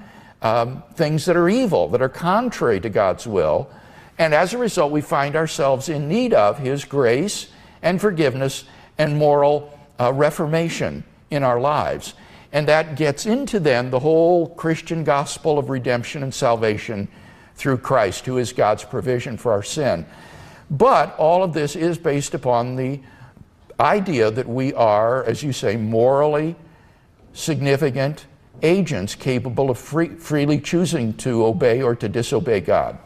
things that are evil, that are contrary to God's will. And as a result, we find ourselves in need of His grace and forgiveness and moral reformation in our lives. And that gets into then the whole Christian gospel of redemption and salvation through Christ, who is God's provision for our sin. But all of this is based upon the idea that we are, as you say, morally significant agents capable of freely choosing to obey or to disobey God.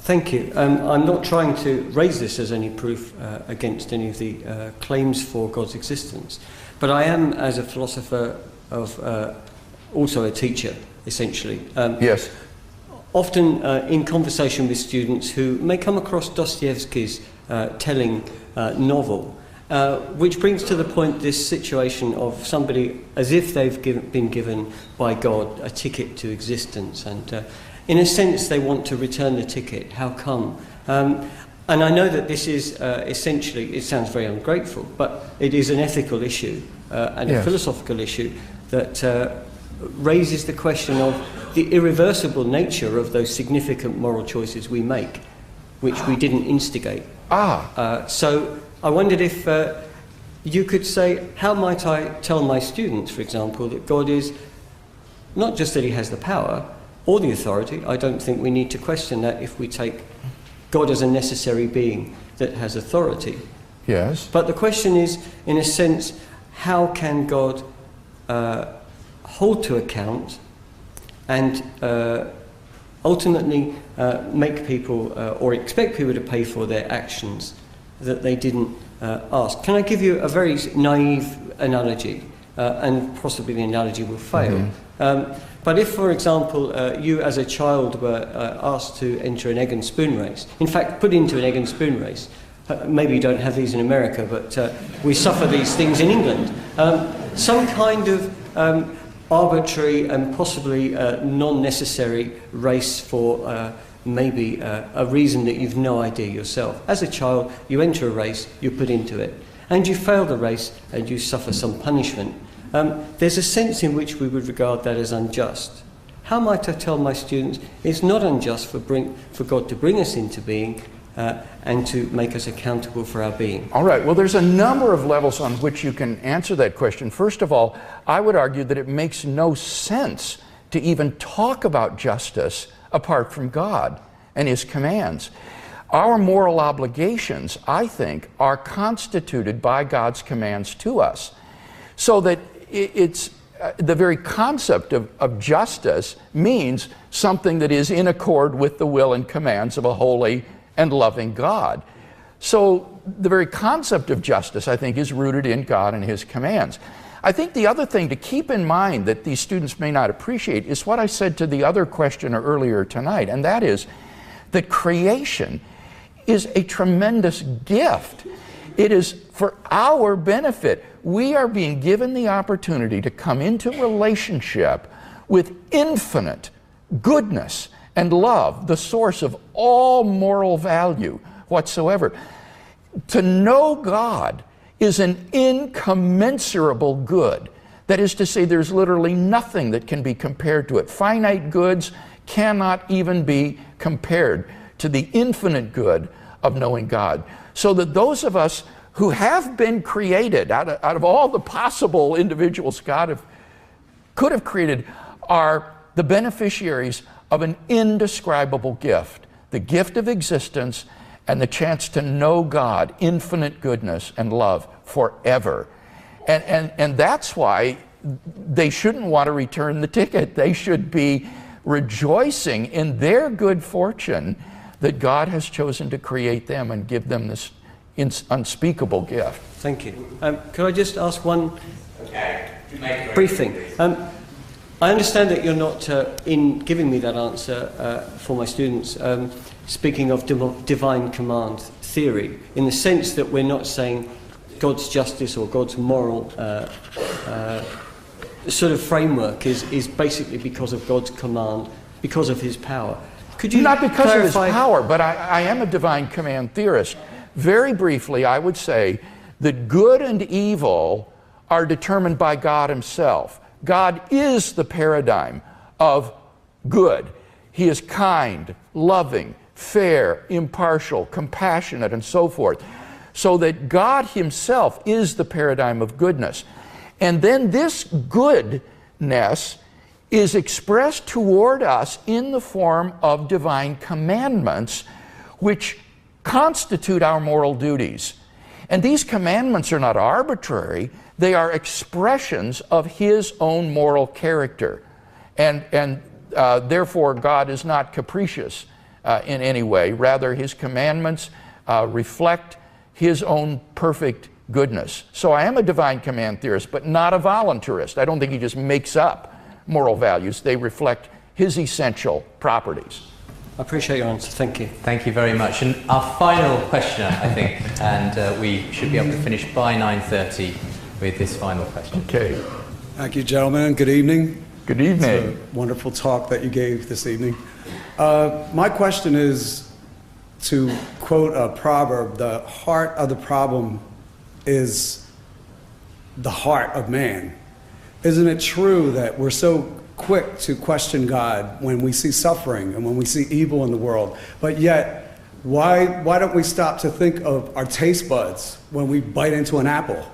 Thank you. I'm not trying to raise this as any proof against any of the claims for God's existence, but I am, as a philosopher, also a teacher, essentially. Yes. Often in conversation with students who may come across Dostoevsky's telling novel, which brings to the point this situation of somebody as if they've been given by God a ticket to existence, and in a sense they want to return the ticket. How come? And I know that this is essentially, it sounds very ungrateful, but it is an ethical issue and a philosophical issue that raises the question of the irreversible nature of those significant moral choices we make, which we didn't instigate. So I wondered if you could say, how might I tell my students, for example, that God is not just that He has the power or the authority. I don't think we need to question that if we take God as a necessary being that has authority. Yes. But the question is, in a sense, how can God hold to account and ultimately make people or expect people to pay for their actions that they didn't ask? Can I give you a very naive analogy? And possibly the analogy will fail. But if, for example, you as a child were asked to enter an egg and spoon race, in fact, put into an egg and spoon race, maybe you don't have these in America, but we suffer these things in England, some kind of arbitrary and possibly non-necessary race for maybe a reason that you've no idea yourself. As a child, you enter a race, you're put into it, and you fail the race and you suffer some punishment. There's a sense in which we would regard that as unjust. How might I tell my students it's not unjust for God to bring us into being and to make us accountable for our being? All right. Well, there's a number of levels on which you can answer that question. First of all, I would argue that it makes no sense to even talk about justice apart from God and His commands. Our moral obligations, I think, are constituted by God's commands to us. So that it's the very concept of justice means something that is in accord with the will and commands of a holy and loving God. So the very concept of justice, I think, is rooted in God and His commands. I think the other thing to keep in mind that these students may not appreciate is what I said to the other questioner earlier tonight, and that is that creation is a tremendous gift. It is for our benefit. We are being given the opportunity to come into relationship with infinite goodness and love, the source of all moral value whatsoever. To know God is an incommensurable good. That is to say, there's literally nothing that can be compared to it. Finite goods cannot even be compared to the infinite good of knowing God. So that those of us who have been created out of all the possible individuals God could have created are the beneficiaries of an indescribable gift, the gift of existence and the chance to know God, infinite goodness and love forever. And that's why they shouldn't want to return the ticket. They should be rejoicing in their good fortune that God has chosen to create them and give them this unspeakable gift. Thank you. Could I just ask one brief thing? I understand that you're not, in giving me that answer for my students, speaking of divine command theory, in the sense that we're not saying God's justice or God's moral sort of framework is basically because of God's command, because of his power. Could you Not because clarify? of his power, but I am a divine command theorist. Very briefly, I would say that good and evil are determined by God himself. God is the paradigm of good. He is kind, loving, fair, impartial, compassionate, and so forth. So that God himself is the paradigm of goodness. And then this goodness is expressed toward us in the form of divine commandments, which constitute our moral duties. And these commandments are not arbitrary, they are expressions of his own moral character. And therefore, God is not capricious in any way. Rather, his commandments reflect his own perfect goodness. So I am a divine command theorist, but not a voluntarist. I don't think he just makes up moral values. They reflect his essential properties. I appreciate your answer. Thank you. Thank you very much. And our final questioner, I think, and we should be able to finish by 9:30 with this final question. Okay. Thank you, gentlemen. Good evening. Good evening. It's a wonderful talk that you gave this evening. My question is, to quote a proverb, the heart of the problem is the heart of man. Isn't it true that we're so quick to question God when we see suffering and when we see evil in the world, but yet why don't we stop to think of our taste buds when we bite into an apple?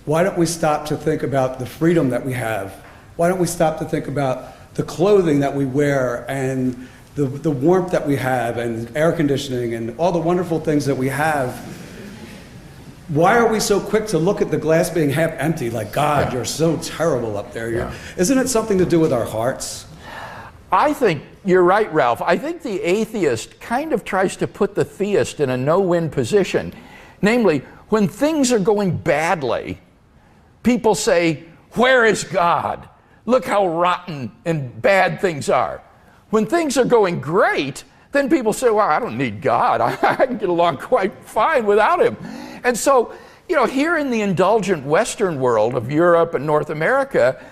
Why don't we stop to think about the freedom that we have? Why don't we stop to think about the clothing that we wear and the warmth that we have and air conditioning and all the wonderful things that we have? Why are we so quick to look at the glass being half empty, like, God, you're so terrible up there? Isn't it something to do with our hearts? I think you're right, Ralph. I think the atheist kind of tries to put the theist in a no-win position. Namely, when things are going badly, people say, where is God? Look how rotten and bad things are. When things are going great, then people say, well, I don't need God. I can get along quite fine without him. And so, you know, here in the indulgent Western world of Europe and North America,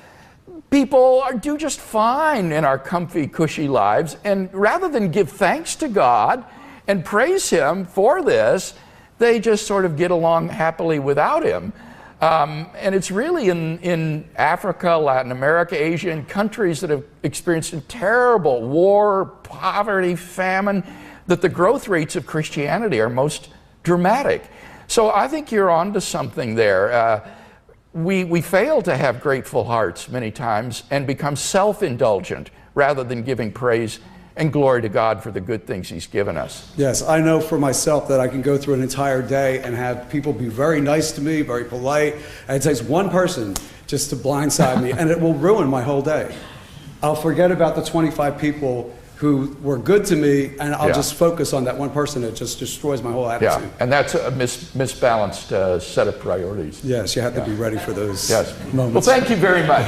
people do just fine in our comfy, cushy lives. And rather than give thanks to God and praise him for this, they just sort of get along happily without him. And it's really in Africa, Latin America, Asia, and countries that have experienced terrible war, poverty, famine, that the growth rates of Christianity are most dramatic. So I think you're onto something there. We fail to have grateful hearts many times and become self-indulgent rather than giving praise and glory to God for the good things he's given us. Yes, I know for myself that I can go through an entire day and have people be very nice to me, very polite, and it takes one person just to blindside me, and it will ruin my whole day. I'll forget about the 25 people who were good to me, and I'll just focus on that one person. It just destroys my whole attitude. Yeah, and that's a misbalanced set of priorities. Yes, you have to be ready for those yes. moments. Well, thank you very much.